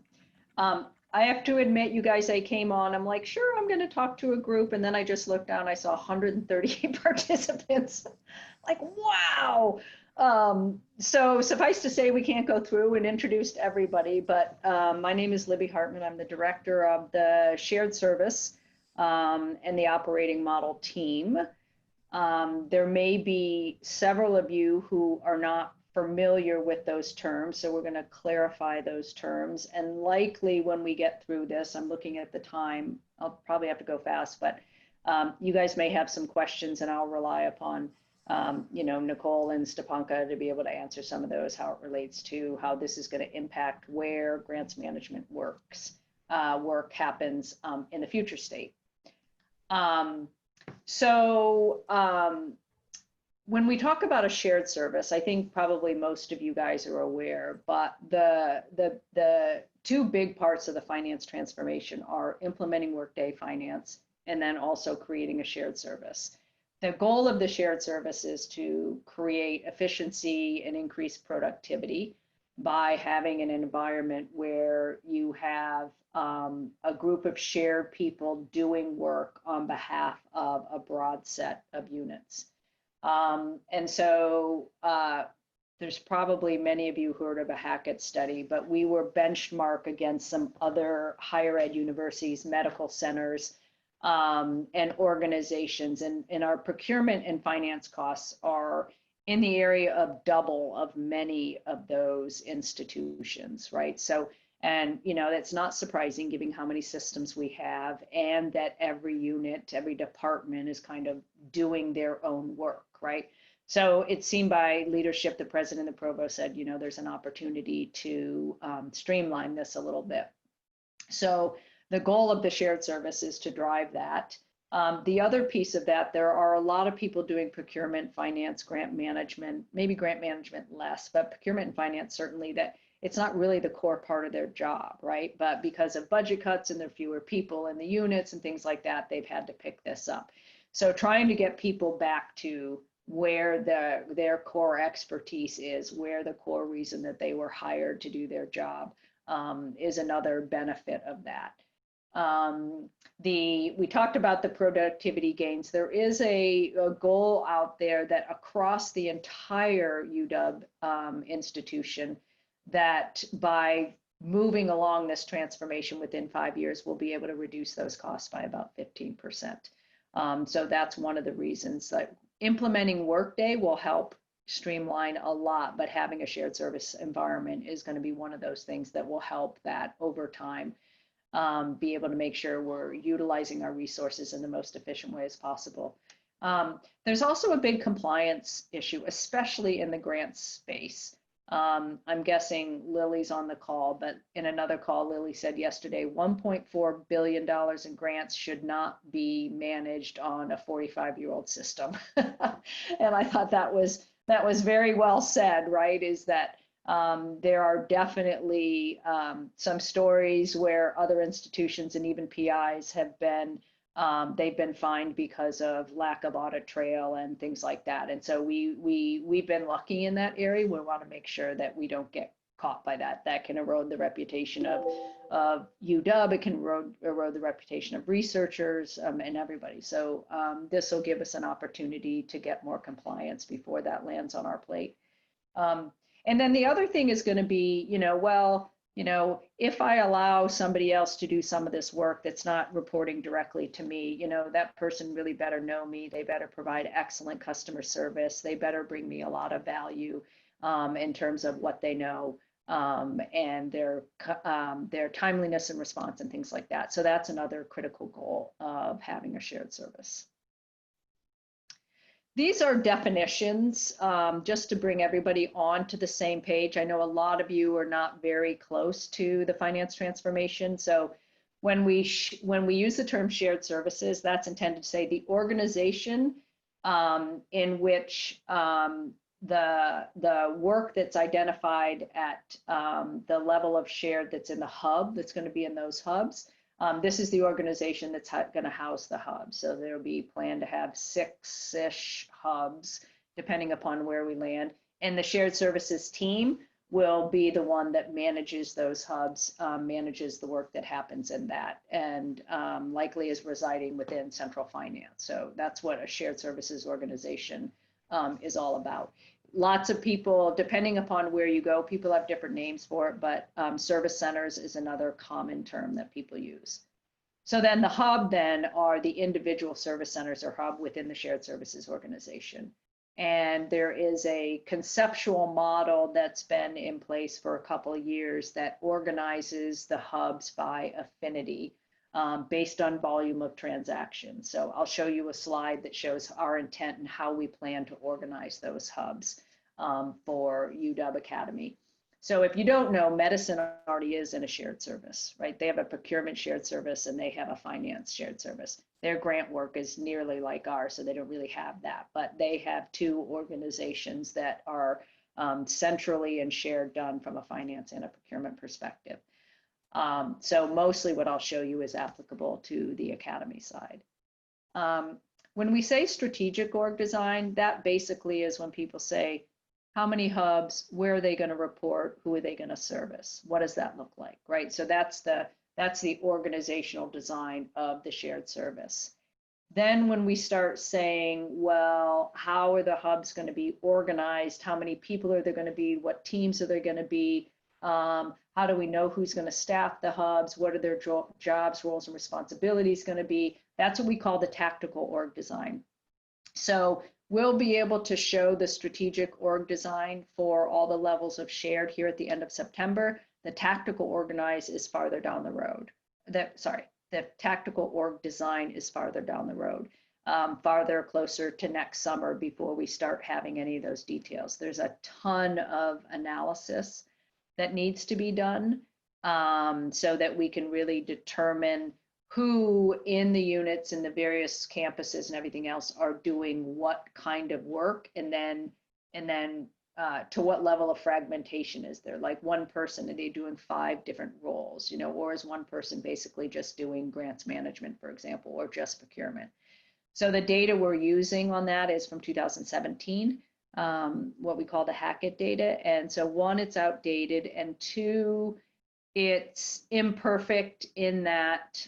I have to admit, you guys, I came on, I'm like, sure, I'm going to talk to a group. And then I just looked down, I saw 138 participants. Like, wow. So suffice to say, we can't go through and introduce everybody, but my name is Libby Hartman. I'm the director of the shared service and the operating model team. There may be several of you who are not familiar with those terms, so we're going to clarify those terms, and likely when we get through this, I'm looking at the time, I'll probably have to go fast, but you guys may have some questions, and I'll rely upon Nicole and Stepanka to be able to answer some of those, how it relates to how this is going to impact where grants management work happens in the future state. When we talk about a shared service, I think probably most of you guys are aware, but the two big parts of the finance transformation are implementing Workday Finance and then also creating a shared service. The goal of the shared service is to create efficiency and increase productivity by having an environment where you have a group of shared people doing work on behalf of a broad set of units. And so there's probably many of you who heard of a Hackett study, but we were benchmarked against some other higher ed universities, medical centers, and organizations. And our procurement and finance costs are in the area of double of many of those institutions, right? So, and that's not surprising given how many systems we have and that every unit, every department is kind of doing their own work, right? So it's seen by leadership, the president and the provost said, there's an opportunity to streamline this a little bit. So the goal of the shared service is to drive that. The other piece of that, there are a lot of people doing procurement, finance, grant management, maybe grant management less, but procurement and finance certainly, that it's not really the core part of their job, right? But because of budget cuts and there are fewer people in the units and things like that, they've had to pick this up. So trying to get people back to where their core expertise is, where the core reason that they were hired to do their job is another benefit of that. We talked about the productivity gains. There is a goal out there that across the entire UW institution, that by moving along this transformation within 5 years, we'll be able to reduce those costs by about 15%. So that's one of the reasons that implementing Workday will help streamline a lot, but having a shared service environment is going to be one of those things that will help that over time, be able to make sure we're utilizing our resources in the most efficient way as possible. There's also a big compliance issue, especially in the grants space. I'm guessing Lily's on the call, but in another call, Lily said yesterday, $1.4 billion in grants should not be managed on a 45-year-old system. And I thought that was very well said, right? Is that there are definitely some stories where other institutions and even PIs have been they've been fined because of lack of audit trail and things like that. And so we've been lucky in that area. We want to make sure that we don't get caught by that. That can erode the reputation of UW. It can erode the reputation of researchers and everybody. So this will give us an opportunity to get more compliance before that lands on our plate. And then the other thing is going to be, if I allow somebody else to do some of this work that's not reporting directly to me, that person really better know me. They better provide excellent customer service. They better bring me a lot of value in terms of what they know and their timeliness and response and things like that. So that's another critical goal of having a shared service. These are definitions, just to bring everybody onto the same page. I know a lot of you are not very close to the finance transformation. So when we use the term shared services, that's intended to say the organization in which the work that's identified at the level of shared that's in the hub, that's going to be in those hubs. This is the organization that's going to house the hub. So there'll be planned to have 6-ish hubs, depending upon where we land. And the shared services team will be the one that manages those hubs, manages the work that happens in that, and likely is residing within central finance. So that's what a shared services organization is all about. Lots of people, depending upon where you go, people have different names for it, but service centers is another common term that people use. So then the hub then are the individual service centers or hub within the shared services organization. And there is a conceptual model that's been in place for a couple of years that organizes the hubs by affinity based on volume of transactions. So I'll show you a slide that shows our intent and how we plan to organize those hubs for UW Academy. So if you don't know, medicine already is in a shared service, right? They have a procurement shared service and they have a finance shared service. Their grant work is nearly like ours, so they don't really have that, but they have 2 organizations that are centrally and shared done from a finance and a procurement perspective. So mostly what I'll show you is applicable to the Academy side. When we say strategic org design, that basically is when people say, how many hubs, where are they going to report, who are they going to service? What does that look like, right? So that's the organizational design of the shared service. Then when we start saying, well, how are the hubs going to be organized? How many people are there going to be? What teams are there going to be? How do we know who's going to staff the hubs? What are their jobs, roles, and responsibilities going to be? That's what we call the tactical org design. So we'll be able to show the strategic org design for all the levels of shared here at the end of September. The tactical organize is farther down the road. The tactical org design is farther down the road, farther closer to next summer before we start having any of those details. There's a ton of analysis that needs to be done so that we can really determine who in the units and the various campuses and everything else are doing what kind of work, and then to what level of fragmentation is there? Like one person, are they doing 5 different roles, or is one person basically just doing grants management, for example, or just procurement? So the data we're using on that is from 2017, what we call the Hackett data. And so 1, it's outdated, and 2, it's imperfect in that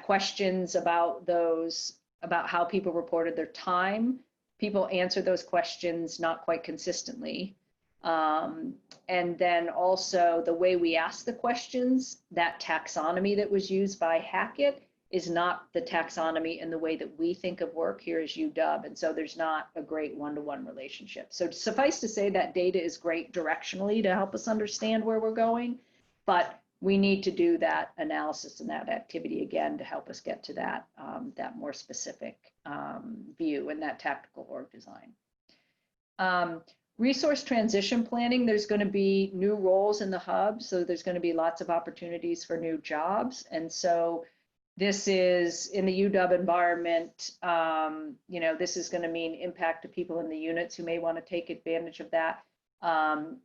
questions about how people reported their time. People answer those questions not quite consistently. And then also the way we ask the questions, that taxonomy that was used by Hackett is not the taxonomy in the way that we think of work here as UW. And so there's not a great one-to-one relationship. So suffice to say that data is great directionally to help us understand where we're going, but we need to do that analysis and that activity again to help us get to that, that more specific view and that tactical org design. Resource transition planning, there's going to be new roles in the hub, so there's going to be lots of opportunities for new jobs. And so this is in the UW environment, you know, this is going to mean impact to people in the units who may want to take advantage of that.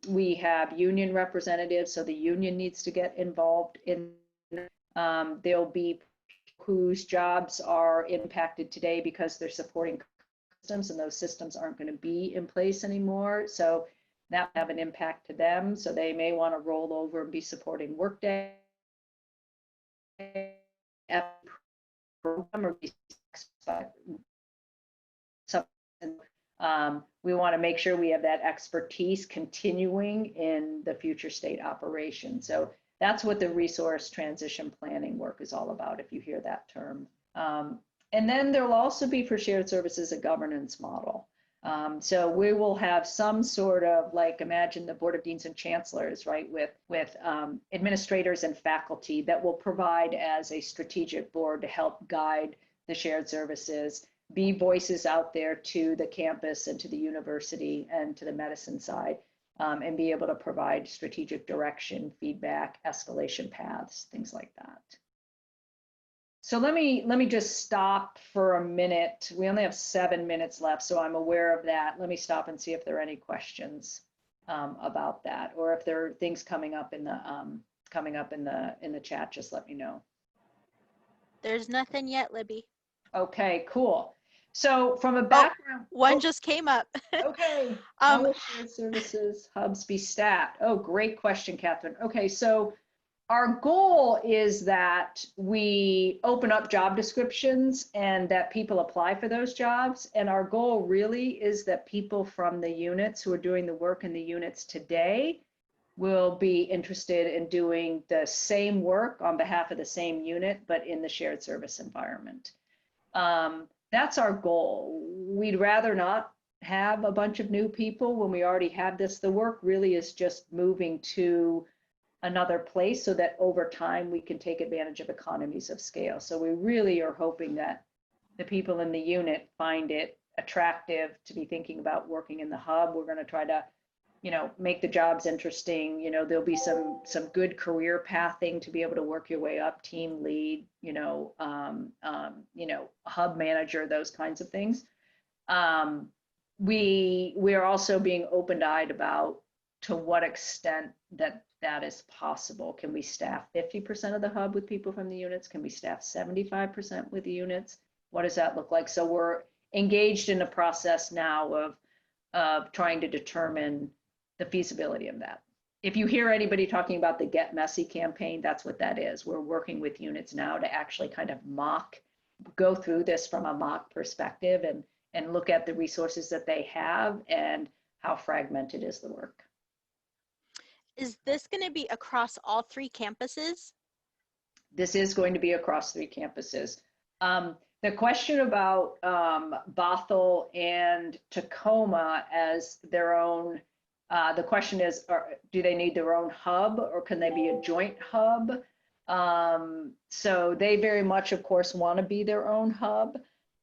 We have union representatives, so the union needs to get involved in. There'll be whose jobs are impacted today because they're supporting systems, and those systems aren't going to be in place anymore. So that will have an impact to them. So they may want to roll over and be supporting Workday program or we want to make sure we have that expertise continuing in the future state operation. So that's what the resource transition planning work is all about, if you hear that term. And then there'll also be for shared services a governance model. So we will have some sort of, like, imagine the Board of Deans and Chancellors, right, with administrators and faculty that will provide as a strategic board to help guide the shared services, be voices out there to the campus and to the university and to the medicine side, and be able to provide strategic direction, feedback, escalation paths, things like that. So let me just stop for a minute. We only have 7 minutes left, so I'm aware of that. Let me stop and see if there are any questions about that, or if there are things coming up in the chat. Just let me know. There's nothing yet, Libby. Okay, cool. So from a background, one just came up. Okay. How will shared services hubs be staffed? Oh, great question, Catherine. Okay, so our goal is that we open up job descriptions and that people apply for those jobs. And our goal really is that people from the units who are doing the work in the units today will be interested in doing the same work on behalf of the same unit, but in the shared service environment. That's our goal. We'd rather not have a bunch of new people when we already have this. The work really is just moving to another place so that over time we can take advantage of economies of scale. So we really are hoping that the people in the unit find it attractive to be thinking about working in the hub. We're going to try to, you know, make the jobs interesting. You know, there'll be some good career pathing to be able to work your way up, team lead, you know, hub manager, those kinds of things. We are also being open-eyed about to what extent that is possible. Can we staff 50% of the hub with people from the units? Can we staff 75% with the units? What does that look like? So we're engaged in a process now of trying to determine the feasibility of that. If you hear anybody talking about the Get Messy campaign, that's what that is. We're working with units now to actually kind of go through this from a mock perspective and look at the resources that they have and how fragmented is the work. Is this going to be across all 3 campuses? This is going to be across 3 campuses. The question about Bothell and Tacoma as their own, the question is, do they need their own hub or can they be a joint hub? So they very much, of course, want to be their own hub.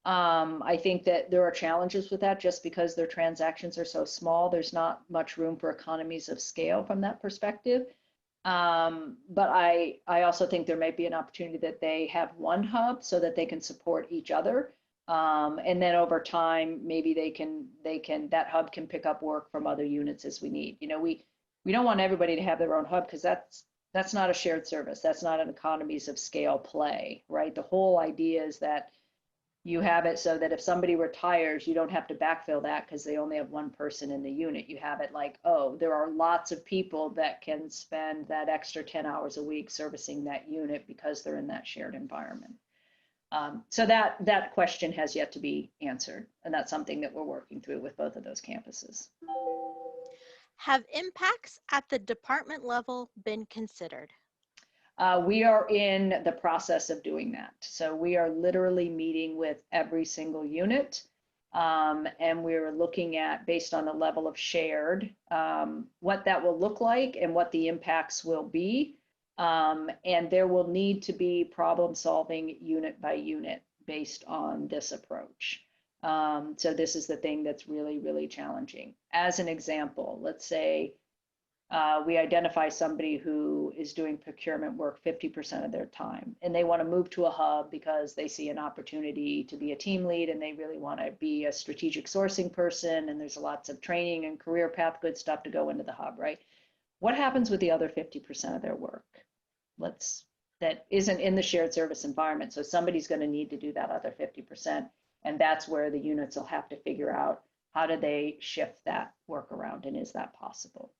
I think that there are challenges with that just because their transactions are so small. There's not much room for economies of scale from that perspective. But I also think there may be an opportunity that they have one hub so that they can support each other. And then over time, maybe that hub can pick up work from other units as we need. You know, we don't want everybody to have their own hub because that's not a shared service. That's not an economies of scale play, right? The whole idea is that you have it so that if somebody retires, you don't have to backfill that because they only have one person in the unit. You have it like, oh, there are lots of people that can spend that extra 10 hours a week servicing that unit because they're in that shared environment. So that question has yet to be answered. And that's something that we're working through with both of those campuses. Have impacts at the department level been considered? We are in the process of doing that. So we are literally meeting with every single unit, and we're looking at, based on the level of shared, what that will look like and what the impacts will be. And there will need to be problem solving unit by unit based on this approach. So this is the thing that's really, really challenging. As an example, let's say we identify somebody who is doing procurement work 50% of their time, and they want to move to a hub because they see an opportunity to be a team lead, and they really want to be a strategic sourcing person, and there's lots of training and career path good stuff to go into the hub, right? What happens with the other 50% of their work? That isn't in the shared service environment. So somebody's going to need to do that other 50%. And that's where the units will have to figure out, how do they shift that work around, and is that possible?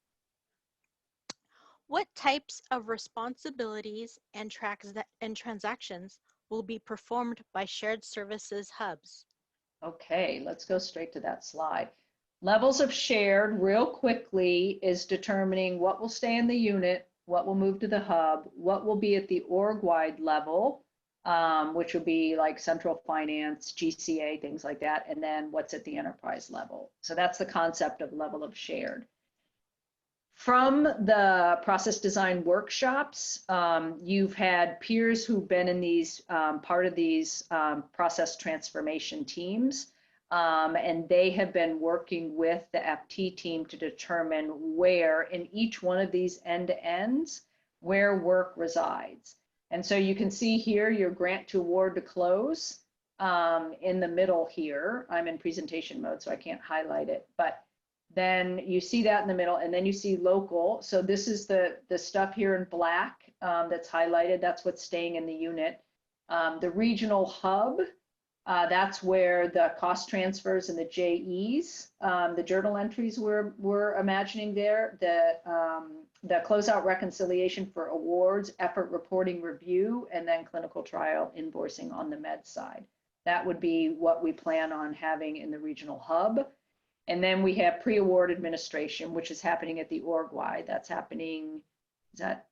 What types of responsibilities and transactions will be performed by shared services hubs? Okay, let's go straight to that slide. Levels of shared, real quickly, is determining what will stay in the unit, what will move to the hub, what will be at the org-wide level, which would be like central finance, GCA, things like that, and then what's at the enterprise level. So that's the concept of level of shared. From the process design workshops, you've had peers who've been in these, part of these process transformation teams, and they have been working with the FT team to determine where in each one of these end-to-ends, where work resides. And so you can see here your grant to award to close in the middle here. I'm in presentation mode, so I can't highlight it, but then you see that in the middle, and then you see local. So this is the stuff here in black that's highlighted. That's what's staying in the unit. The regional hub, that's where the cost transfers and the JEs, the journal entries we're imagining there, the closeout reconciliation for awards, effort reporting review, and then clinical trial invoicing on the med side. That would be what we plan on having in the regional hub. And then we have pre-award administration, which is happening at the org-wide. That's happening, is that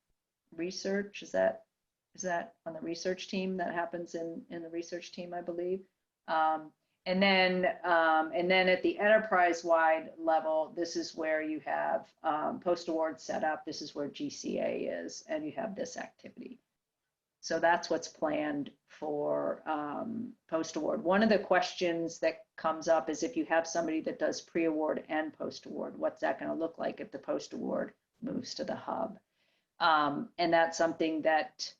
research? Is that on the research team? That happens in the research team, I believe. And then at the enterprise-wide level, this is where you have post-award setup. This is where GCA is, and you have this activity. So that's what's planned for post-award. One of the questions that comes up is, if you have somebody that does pre-award and post-award, what's that going to look like if the post-award moves to the hub? And that's something that,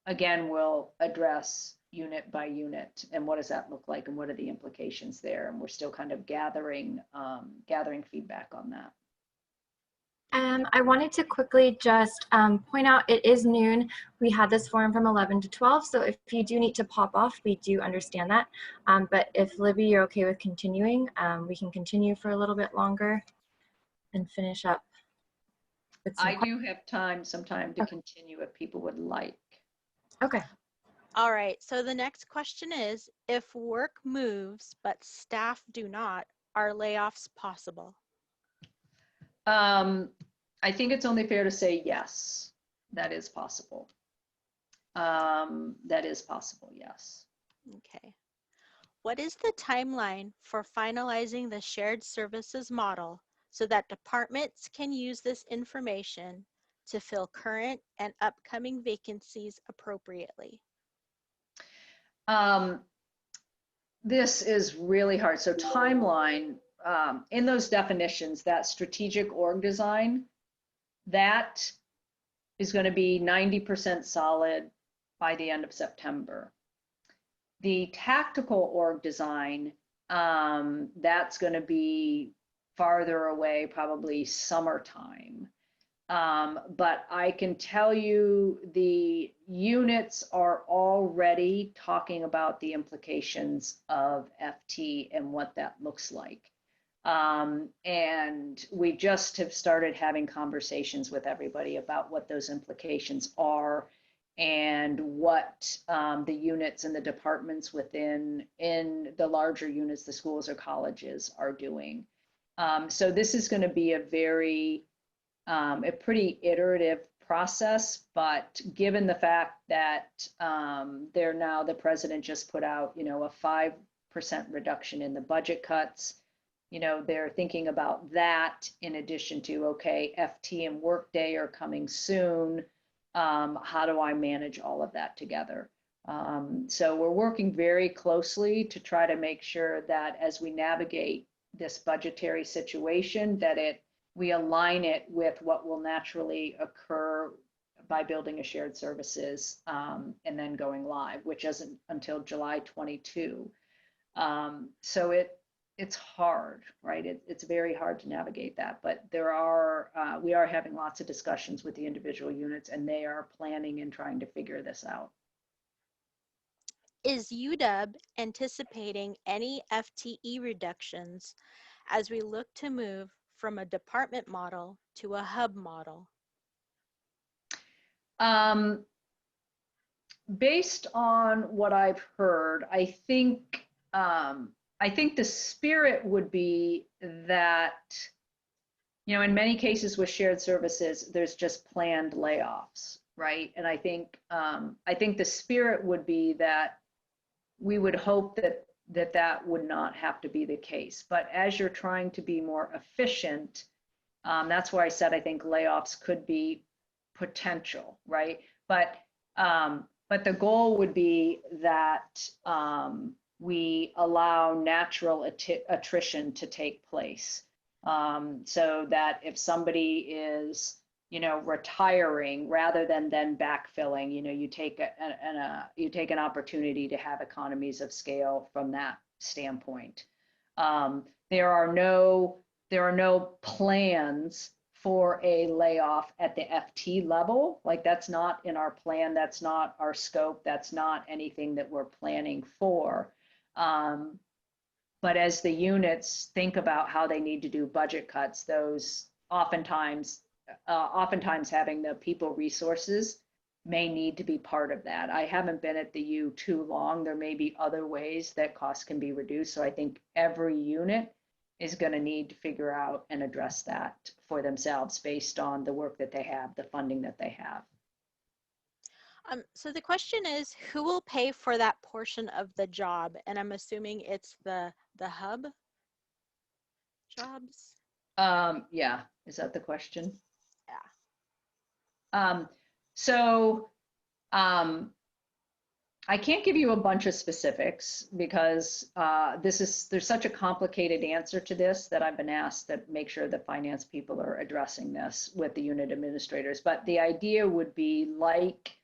again, we'll address unit by unit, and what does that look like, and what are the implications there? And we're still kind of gathering feedback on that. I wanted to quickly just point out, it is noon. We had this forum from 11 to 12, so if you do need to pop off, we do understand that. But if Libby, you're okay with continuing, we can continue for a little bit longer and finish up. I do have some time to continue if people would like. Okay. All right, so the next question is, if work moves but staff do not, are layoffs possible? I think it's only fair to say yes, that is possible. That is possible, yes. Okay. What is the timeline for finalizing the shared services model so that departments can use this information to fill current and upcoming vacancies appropriately? This is really hard. So timeline, in those definitions, that strategic org design, that is going to be 90% solid by the end of September. The tactical org design, that's going to be farther away, probably summertime. But I can tell you the units are already talking about the implications of FT and what that looks like. And we just have started having conversations with everybody about what those implications are, and what the units and the departments in the larger units, the schools or colleges, are doing. So this is going to be a pretty iterative process, but given the fact that the president just put out, a 5% reduction in the budget cuts, they're thinking about that in addition to, okay, FT and Workday are coming soon. How do I manage all of that together? So we're working very closely to try to make sure that as we navigate this budgetary situation, that we align it with what will naturally occur by building a shared services and then going live, which isn't until July 22. So it's hard, right? It's very hard to navigate that, but we are having lots of discussions with the individual units, and they are planning and trying to figure this out. Is UW anticipating any FTE reductions as we look to move from a department model to a hub model? Based on what I've heard, I think the spirit would be that, in many cases with shared services, there's just planned layoffs, right? And I think the spirit would be that we would hope that would not have to be the case. But as you're trying to be more efficient, that's why I said I think layoffs could be potential, right? But the goal would be that we allow natural attrition to take place, so that if somebody is retiring, rather than then backfilling, you take an opportunity to have economies of scale from that standpoint. There are no plans for a layoff at the FT level. Like, that's not in our plan, that's not our scope, that's not anything that we're planning for. But as the units think about how they need to do budget cuts, those oftentimes having the people resources may need to be part of that. I haven't been at the U too long. There may be other ways that costs can be reduced. So I think every unit is going to need to figure out and address that for themselves based on the work that they have, the funding that they have. So the question is, who will pay for that portion of the job? And I'm assuming it's the hub jobs. Yeah, is that the question? Yeah. I can't give you a bunch of specifics because there's such a complicated answer to this that I've been asked to make sure that finance people are addressing this with the unit administrators. But the idea would be, like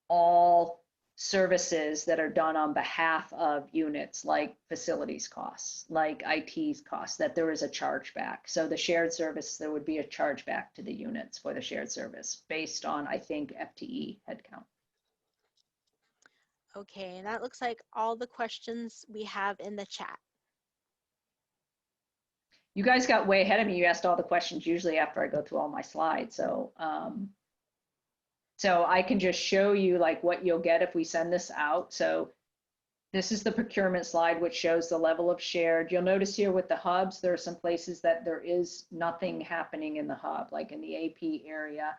all services that are done on behalf of units, like facilities costs, like IT costs, that there is a chargeback. So the shared service, there would be a chargeback to the units for the shared service based on, I think, FTE headcount. Okay, and that looks like all the questions we have in the chat. You guys got way ahead of me. You asked all the questions usually after I go through all my slides. So I can just show you like what you'll get if we send this out. So this is the procurement slide, which shows the level of shared. You'll notice here with the hubs, there are some places that there is nothing happening in the hub, like in the AP area,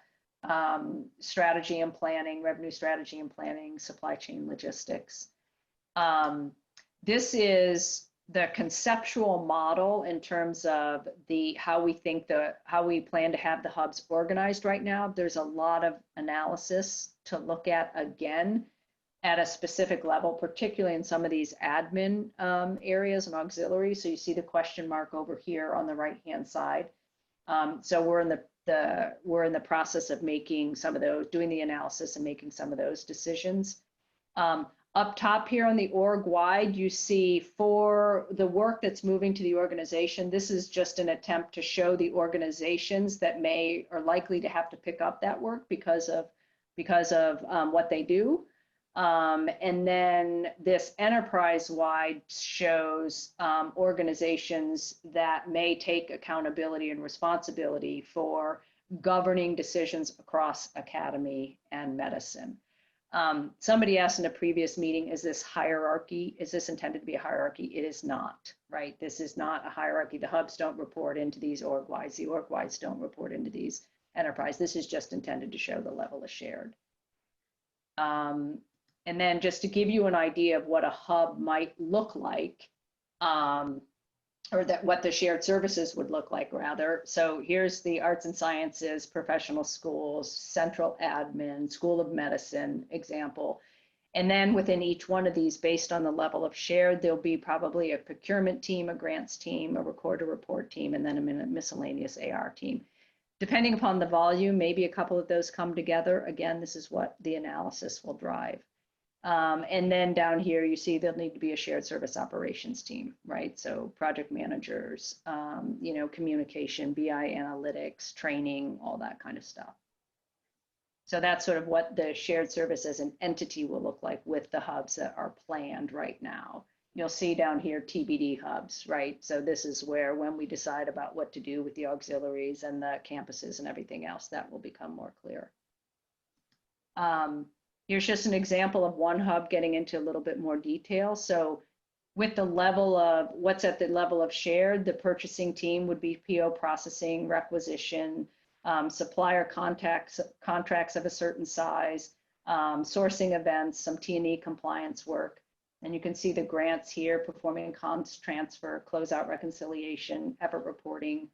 strategy and planning, revenue strategy and planning, supply chain logistics. This is the conceptual model in terms of how we plan to have the hubs organized right now. There's a lot of analysis to look at again at a specific level, particularly in some of these admin areas and auxiliary. So you see the question mark over here on the right-hand side. So we're in the process of making some of those, doing the analysis and making some of those decisions. Up top here on the org wide, you see for the work that's moving to the organization, this is just an attempt to show the organizations that are likely to have to pick up that work because of what they do. And then this enterprise-wide shows organizations that may take accountability and responsibility for governing decisions across academy and medicine. Somebody asked in a previous meeting, is this hierarchy? Is this intended to be a hierarchy? It is not, right? This is not a hierarchy. The hubs don't report into these org-wides. The org-wides don't report into these enterprise. This is just intended to show the level of shared. And then just to give you an idea of what a hub might look like, or that what the shared services would look like rather. So here's the arts and sciences, professional schools, central admin, school of medicine example. And then within each one of these, based on the level of shared, there'll be probably a procurement team, a grants team, a record to report team, and then a miscellaneous AR team. Depending upon the volume, maybe a couple of those come together. Again, this is what the analysis will drive. And then down here, you see there'll need to be a shared service operations team, right? So project managers, you know, communication, BI analytics, training, all that kind of stuff. So that's sort of what the shared service as an entity will look like with the hubs that are planned right now. You'll see down here TBD hubs, right? So this is where when we decide about what to do with the auxiliaries and the campuses and everything else, that will become more clear. Here's just an example of one hub getting into a little bit more detail. So with the level of, what's at the level of shared, the purchasing team would be PO processing, requisition, supplier contracts of a certain size, sourcing events, some T&E compliance work. And you can see the grants here, performing comms transfer, closeout reconciliation, effort reporting,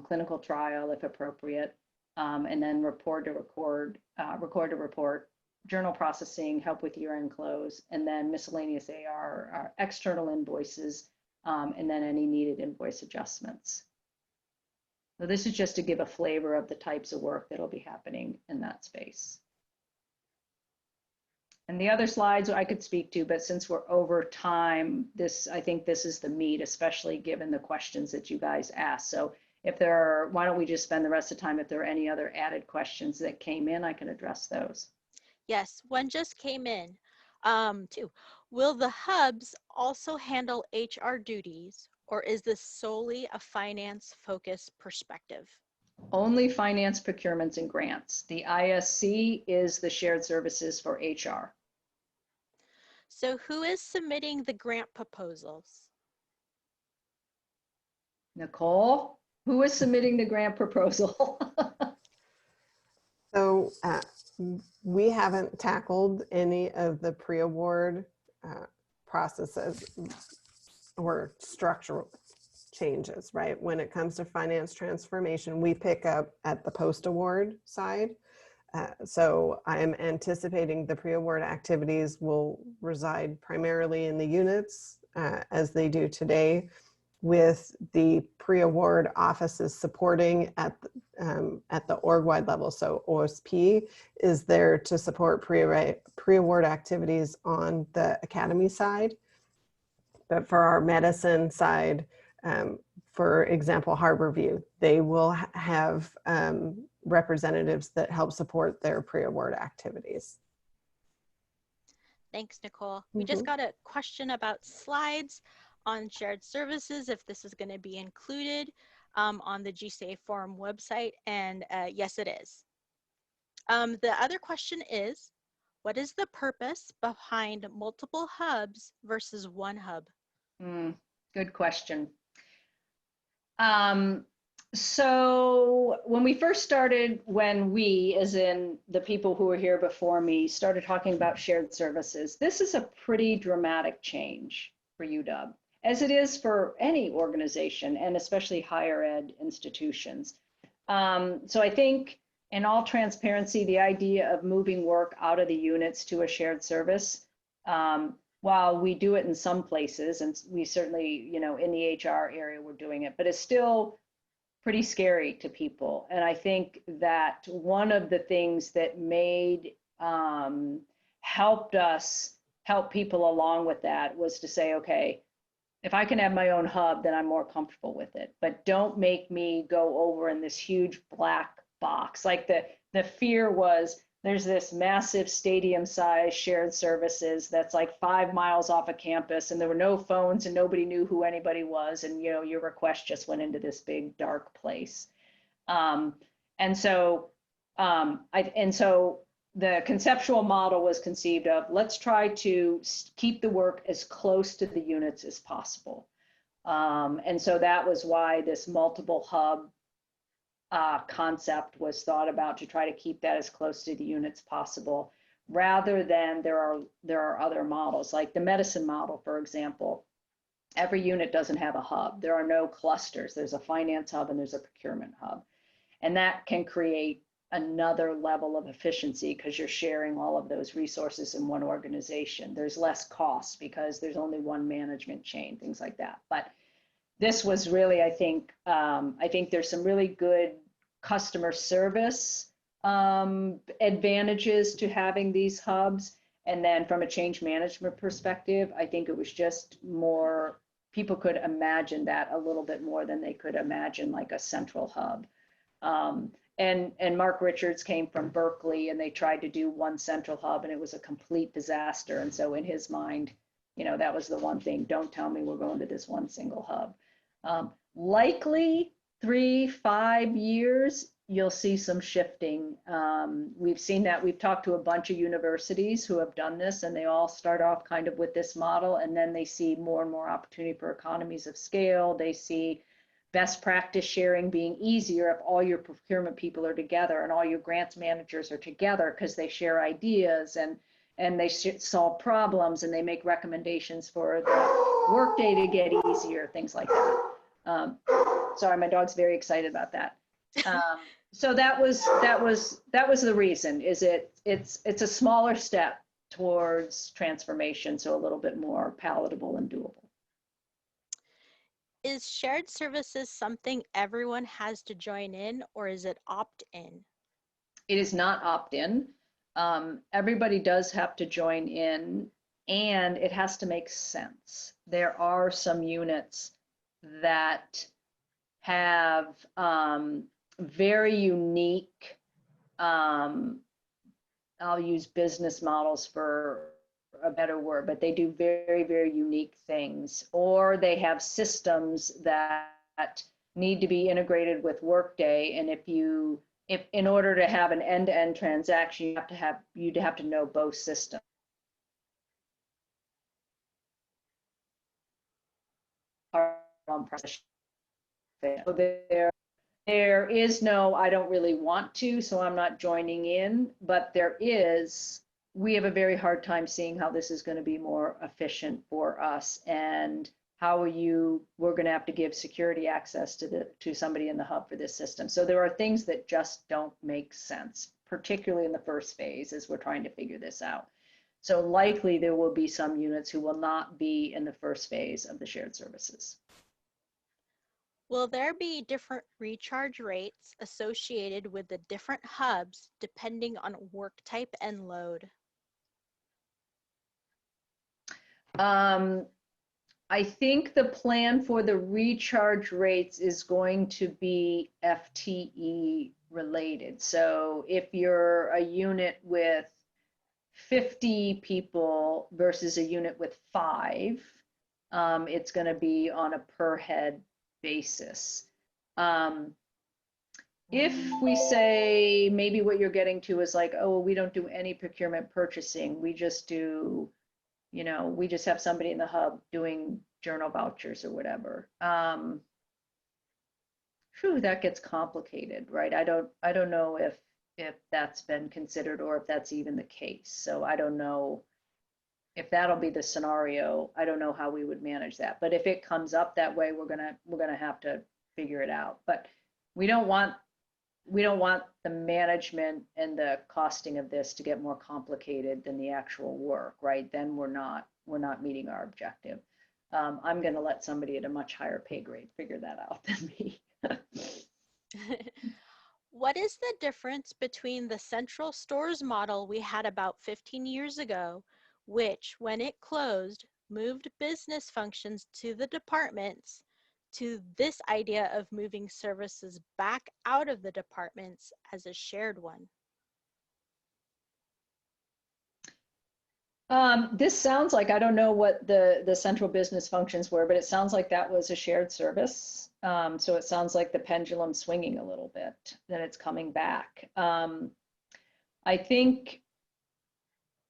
clinical trial if appropriate, and then record to report, journal processing, help with year-end close, and then miscellaneous AR, external invoices, and then any needed invoice adjustments. So this is just to give a flavor of the types of work that'll be happening in that space. And the other slides I could speak to, but since we're over time, I think this is the meat, especially given the questions that you guys asked. So if there are, why don't we just spend the rest of the time, if there are any other added questions that came in, I can address those. Yes, one just came in too. Will the hubs also handle HR duties, or is this solely a finance-focused perspective? Only finance, procurements, and grants. The ISC is the shared services for HR. So who is submitting the grant proposals? Nicole, who is submitting the grant proposal? So we haven't tackled any of the pre-award processes or structural changes, right? When it comes to finance transformation, we pick up at the post-award side. So I'm anticipating the pre-award activities will reside primarily in the units as they do today, with the pre-award offices supporting at the org-wide level. So OSP is there to support pre-award activities on the academy side. But for our medicine side, for example, Harborview, they will have representatives that help support their pre-award activities. Thanks, Nicole. We just got a question about slides on shared services, if this is going to be included on the GCA Forum website, and yes, it is. The other question is, what is the purpose behind multiple hubs versus one hub? Good question. So when we first started, when we, as in the people who were here before me, started talking about shared services, this is a pretty dramatic change for UW, as it is for any organization, and especially higher ed institutions. So I think, in all transparency, the idea of moving work out of the units to a shared service, while we do it in some places, and we certainly, you know, in the HR area, we're doing it, but it's still pretty scary to people. And I think that one of the things that helped us help people along with that was to say, okay, if I can have my own hub, then I'm more comfortable with it. But don't make me go over in this huge black box. Like the fear was, there's this massive stadium-sized shared services that's like 5 miles off a campus, and there were no phones and nobody knew who anybody was, and you know, your request just went into this big dark place. And so the conceptual model was conceived of, let's try to keep the work as close to the units as possible. And so that was why this multiple hub concept was thought about, to try to keep that as close to the units possible, rather than there are other models, like the medicine model, for example. Every unit doesn't have a hub. There are no clusters. There's a finance hub and there's a procurement hub. And that can create another level of efficiency because you're sharing all of those resources in one organization. There's less cost because there's only one management chain, things like that. But this was really, I think there's some really good customer service advantages to having these hubs. And then from a change management perspective, I think it was just more, people could imagine that a little bit more than they could imagine like a central hub. And Mark Richards came from Berkeley, and they tried to do one central hub, and it was a complete disaster. And so in his mind, you know, that was the one thing, don't tell me we're going to this one single hub. Likely 3-5 years, you'll see some shifting. We've seen that. We've talked to a bunch of universities who have done this, and they all start off kind of with this model, and then they see more and more opportunity for economies of scale. They see best practice sharing being easier if all your procurement people are together and all your grants managers are together, because they share ideas and they solve problems and they make recommendations for the workday to get easier, things like that. Sorry, my dog's very excited about that. So that was the reason. It's a smaller step towards transformation, so a little bit more palatable and doable. Is shared services something everyone has to join in, or is it opt-in? It is not opt-in. Everybody does have to join in, and it has to make sense. There are some units that have very unique, I'll use business models for a better word, but they do very, very unique things, or they have systems that need to be integrated with Workday. And if in order to have an end-to-end transaction, you'd have to know both systems. So there is no, I don't really want to, so I'm not joining in, but we have a very hard time seeing how this is going to be more efficient for us, and how we're going to have to give security access to somebody in the hub for this system. So there are things that just don't make sense, particularly in the first phase as we're trying to figure this out. So likely there will be some units who will not be in the first phase of the shared services. Will there be different recharge rates associated with the different hubs depending on work type and load? I think the plan for the recharge rates is going to be FTE related. So if you're a unit with 50 people versus a unit with 5, it's going to be on a per head basis. If we say maybe what you're getting to is like, oh, we don't do any procurement purchasing, we just do, we just have somebody in the hub doing journal vouchers or whatever. That gets complicated, right? I don't know if that's been considered or if that's even the case. So I don't know if that'll be the scenario. I don't know how we would manage that. But if it comes up that way, we're gonna have to figure it out. But we don't want the management and the costing of this to get more complicated than the actual work, right? Then we're not meeting our objective. I'm going to let somebody at a much higher pay grade figure that out than me. What is the difference between the central stores model we had about 15 years ago, which, when it closed, moved business functions to the departments, to this idea of moving services back out of the departments as a shared one? This sounds like, I don't know what the central business functions were, but it sounds like that was a shared service. So it sounds like the pendulum swinging a little bit, that it's coming back. I think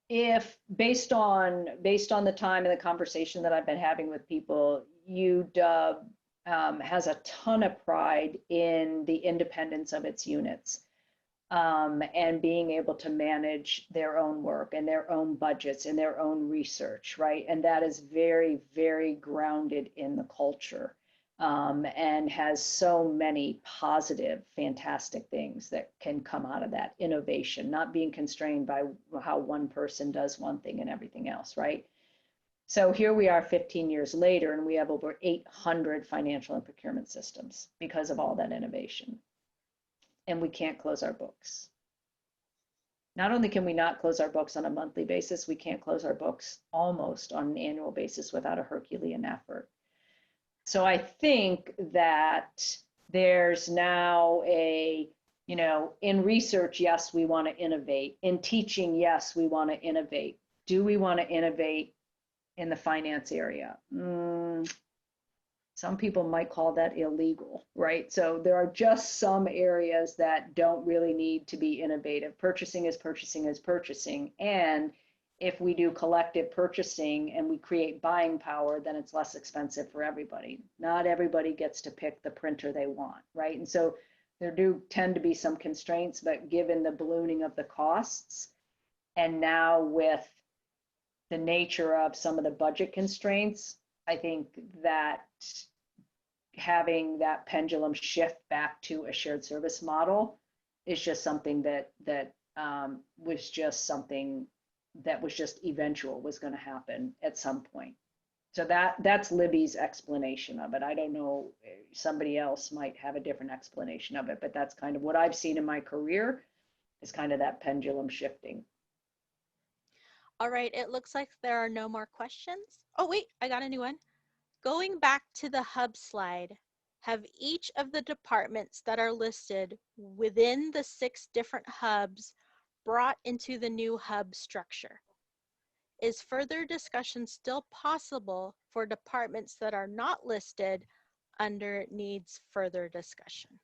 if based on the time and the conversation that I've been having with people, UW has a ton of pride in the independence of its units. And being able to manage their own work and their own budgets and their own research, right? And that is very, very grounded in the culture, and has so many positive, fantastic things that can come out of that innovation, not being constrained by how one person does one thing and everything else, right? So here we are 15 years later, and we have over 800 financial and procurement systems because of all that innovation. And we can't close our books. Not only can we not close our books on a monthly basis, we can't close our books almost on an annual basis without a Herculean effort. So I think that there's now a, in research, yes, we want to innovate. In teaching, yes, we want to innovate. Do we want to innovate in the finance area? Some people might call that illegal, right? So there are just some areas that don't really need to be innovative. Purchasing is purchasing is purchasing. And if we do collective purchasing and we create buying power, then it's less expensive for everybody. Not everybody gets to pick the printer they want, right? And so there do tend to be some constraints, but given the ballooning of the costs, and now with the nature of some of the budget constraints, I think that having that pendulum shift back to a shared service model is just something that was just eventual, was going to happen at some point. So that's Libby's explanation of it. I don't know, somebody else might have a different explanation of it, but that's kind of what I've seen in my career, is kind of that pendulum shifting. All right, it looks like there are no more questions. Oh wait, I got a new one. Going back to the hub slide, have each of the departments that are listed within the 6 different hubs brought into the new hub structure? Is further discussion still possible for departments that are not listed under needs further discussion?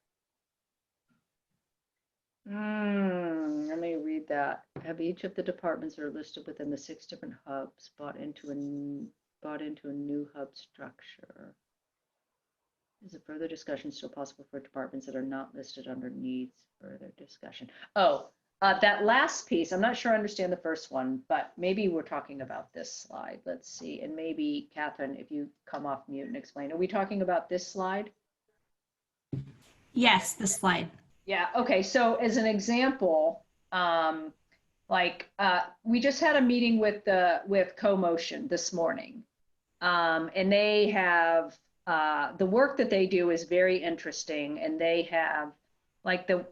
Let me read that. Have each of the departments that are listed within the 6 different hubs bought into a new hub structure? Is a further discussion still possible for departments that are not listed under needs further discussion? Oh, that last piece, I'm not sure I understand the first one, but maybe we're talking about this slide. Let's see. And maybe Catherine, if you come off mute and explain, are we talking about this slide? Yes, this slide. Yeah, okay, so as an example, we just had a meeting with CoMotion this morning, and they have, the work that they do is very interesting, and they have like the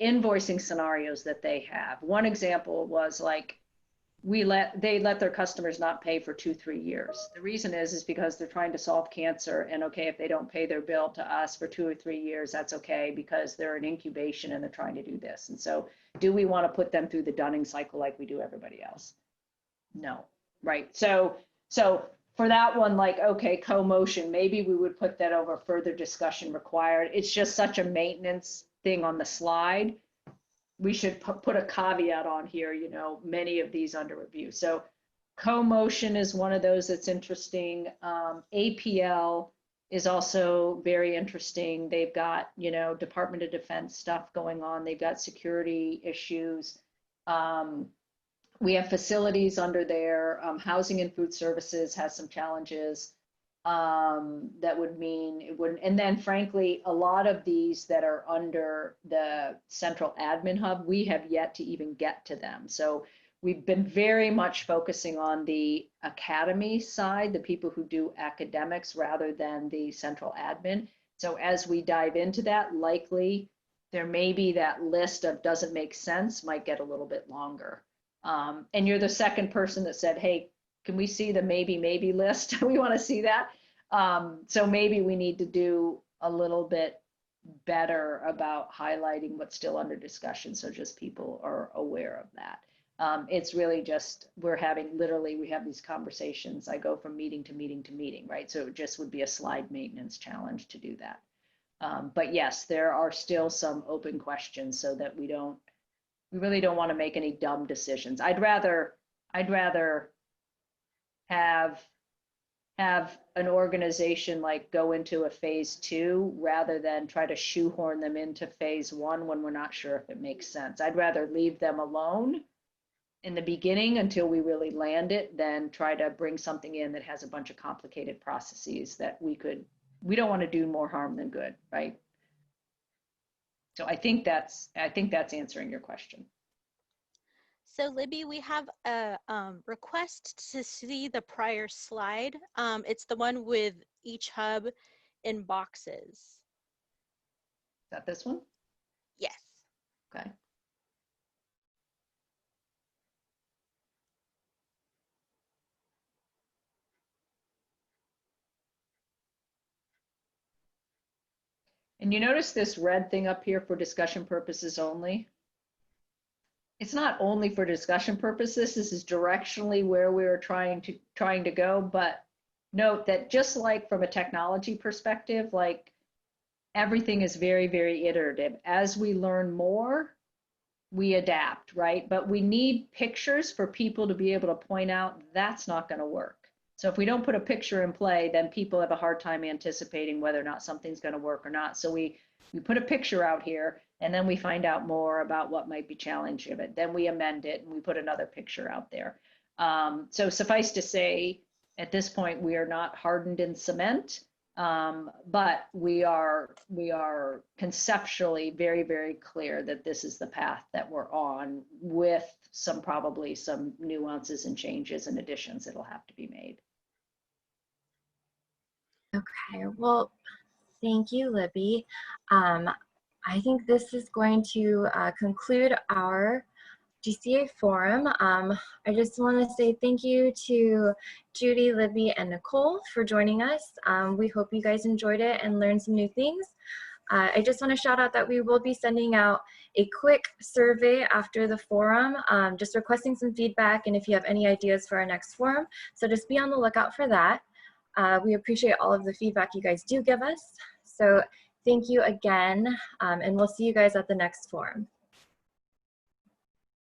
invoicing scenarios that they have. One example was like, they let their customers not pay for 2-3 years. The reason is because they're trying to solve cancer, and okay, if they don't pay their bill to us for 2 or 3 years, that's okay, because they're in incubation and they're trying to do this. And so do we want to put them through the Dunning cycle like we do everybody else? No, right? So for that one, like, okay, CoMotion, maybe we would put that over further discussion required. It's just such a maintenance thing on the slide. We should put a caveat on here, many of these under review. So CoMotion is one of those that's interesting. APL is also very interesting. They've got, Department of Defense stuff going on. They've got security issues. We have facilities under there. Housing and Food Services has some challenges. That would mean it wouldn't, and then frankly, a lot of these that are under the central admin hub, we have yet to even get to them. So we've been very much focusing on the academy side, the people who do academics rather than the central admin. So as we dive into that, likely there may be that list of doesn't make sense might get a little bit longer. And you're the second person that said, hey, can we see the maybe list? We want to see that. So maybe we need to do a little bit better about highlighting what's still under discussion, so just people are aware of that. It's really just, we have these conversations. I go from meeting to meeting to meeting, right? So it just would be a slide maintenance challenge to do that. But yes, there are still some open questions, so that we really don't want to make any dumb decisions. I'd rather I'd rather have an organization like go into a phase 2 rather than try to shoehorn them into phase 1 when we're not sure if it makes sense. I'd rather leave them alone in the beginning until we really land it than try to bring something in that has a bunch of complicated processes that we don't want to do more harm than good, right? So I think that's answering your question. So Libby, we have a request to see the prior slide. It's the one with each hub in boxes. Is that this one? Yes. Okay. And you notice this red thing up here for discussion purposes only? It's not only for discussion purposes. This is directionally where we're trying to go, but note that just like from a technology perspective, like everything is very, very iterative. As we learn more, we adapt, right? But we need pictures for people to be able to point out that's not going to work. So if we don't put a picture in play, then people have a hard time anticipating whether or not something's going to work or not. So we put a picture out here, and then we find out more about what might be challenging of it. Then we amend it, and we put another picture out there. So suffice to say, at this point, we are not hardened in cement, but we are conceptually very, very clear that this is the path that we're on, with probably some nuances and changes and additions that'll have to be made. Okay, well, thank you, Libby. I think this is going to conclude our GCA Forum. I just want to say thank you to Judy, Libby, and Nicole for joining us. We hope you guys enjoyed it and learned some new things. I just want to shout out that we will be sending out a quick survey after the forum, just requesting some feedback and if you have any ideas for our next forum. So just be on the lookout for that. We appreciate all of the feedback you guys do give us. So thank you again, and we'll see you guys at the next forum.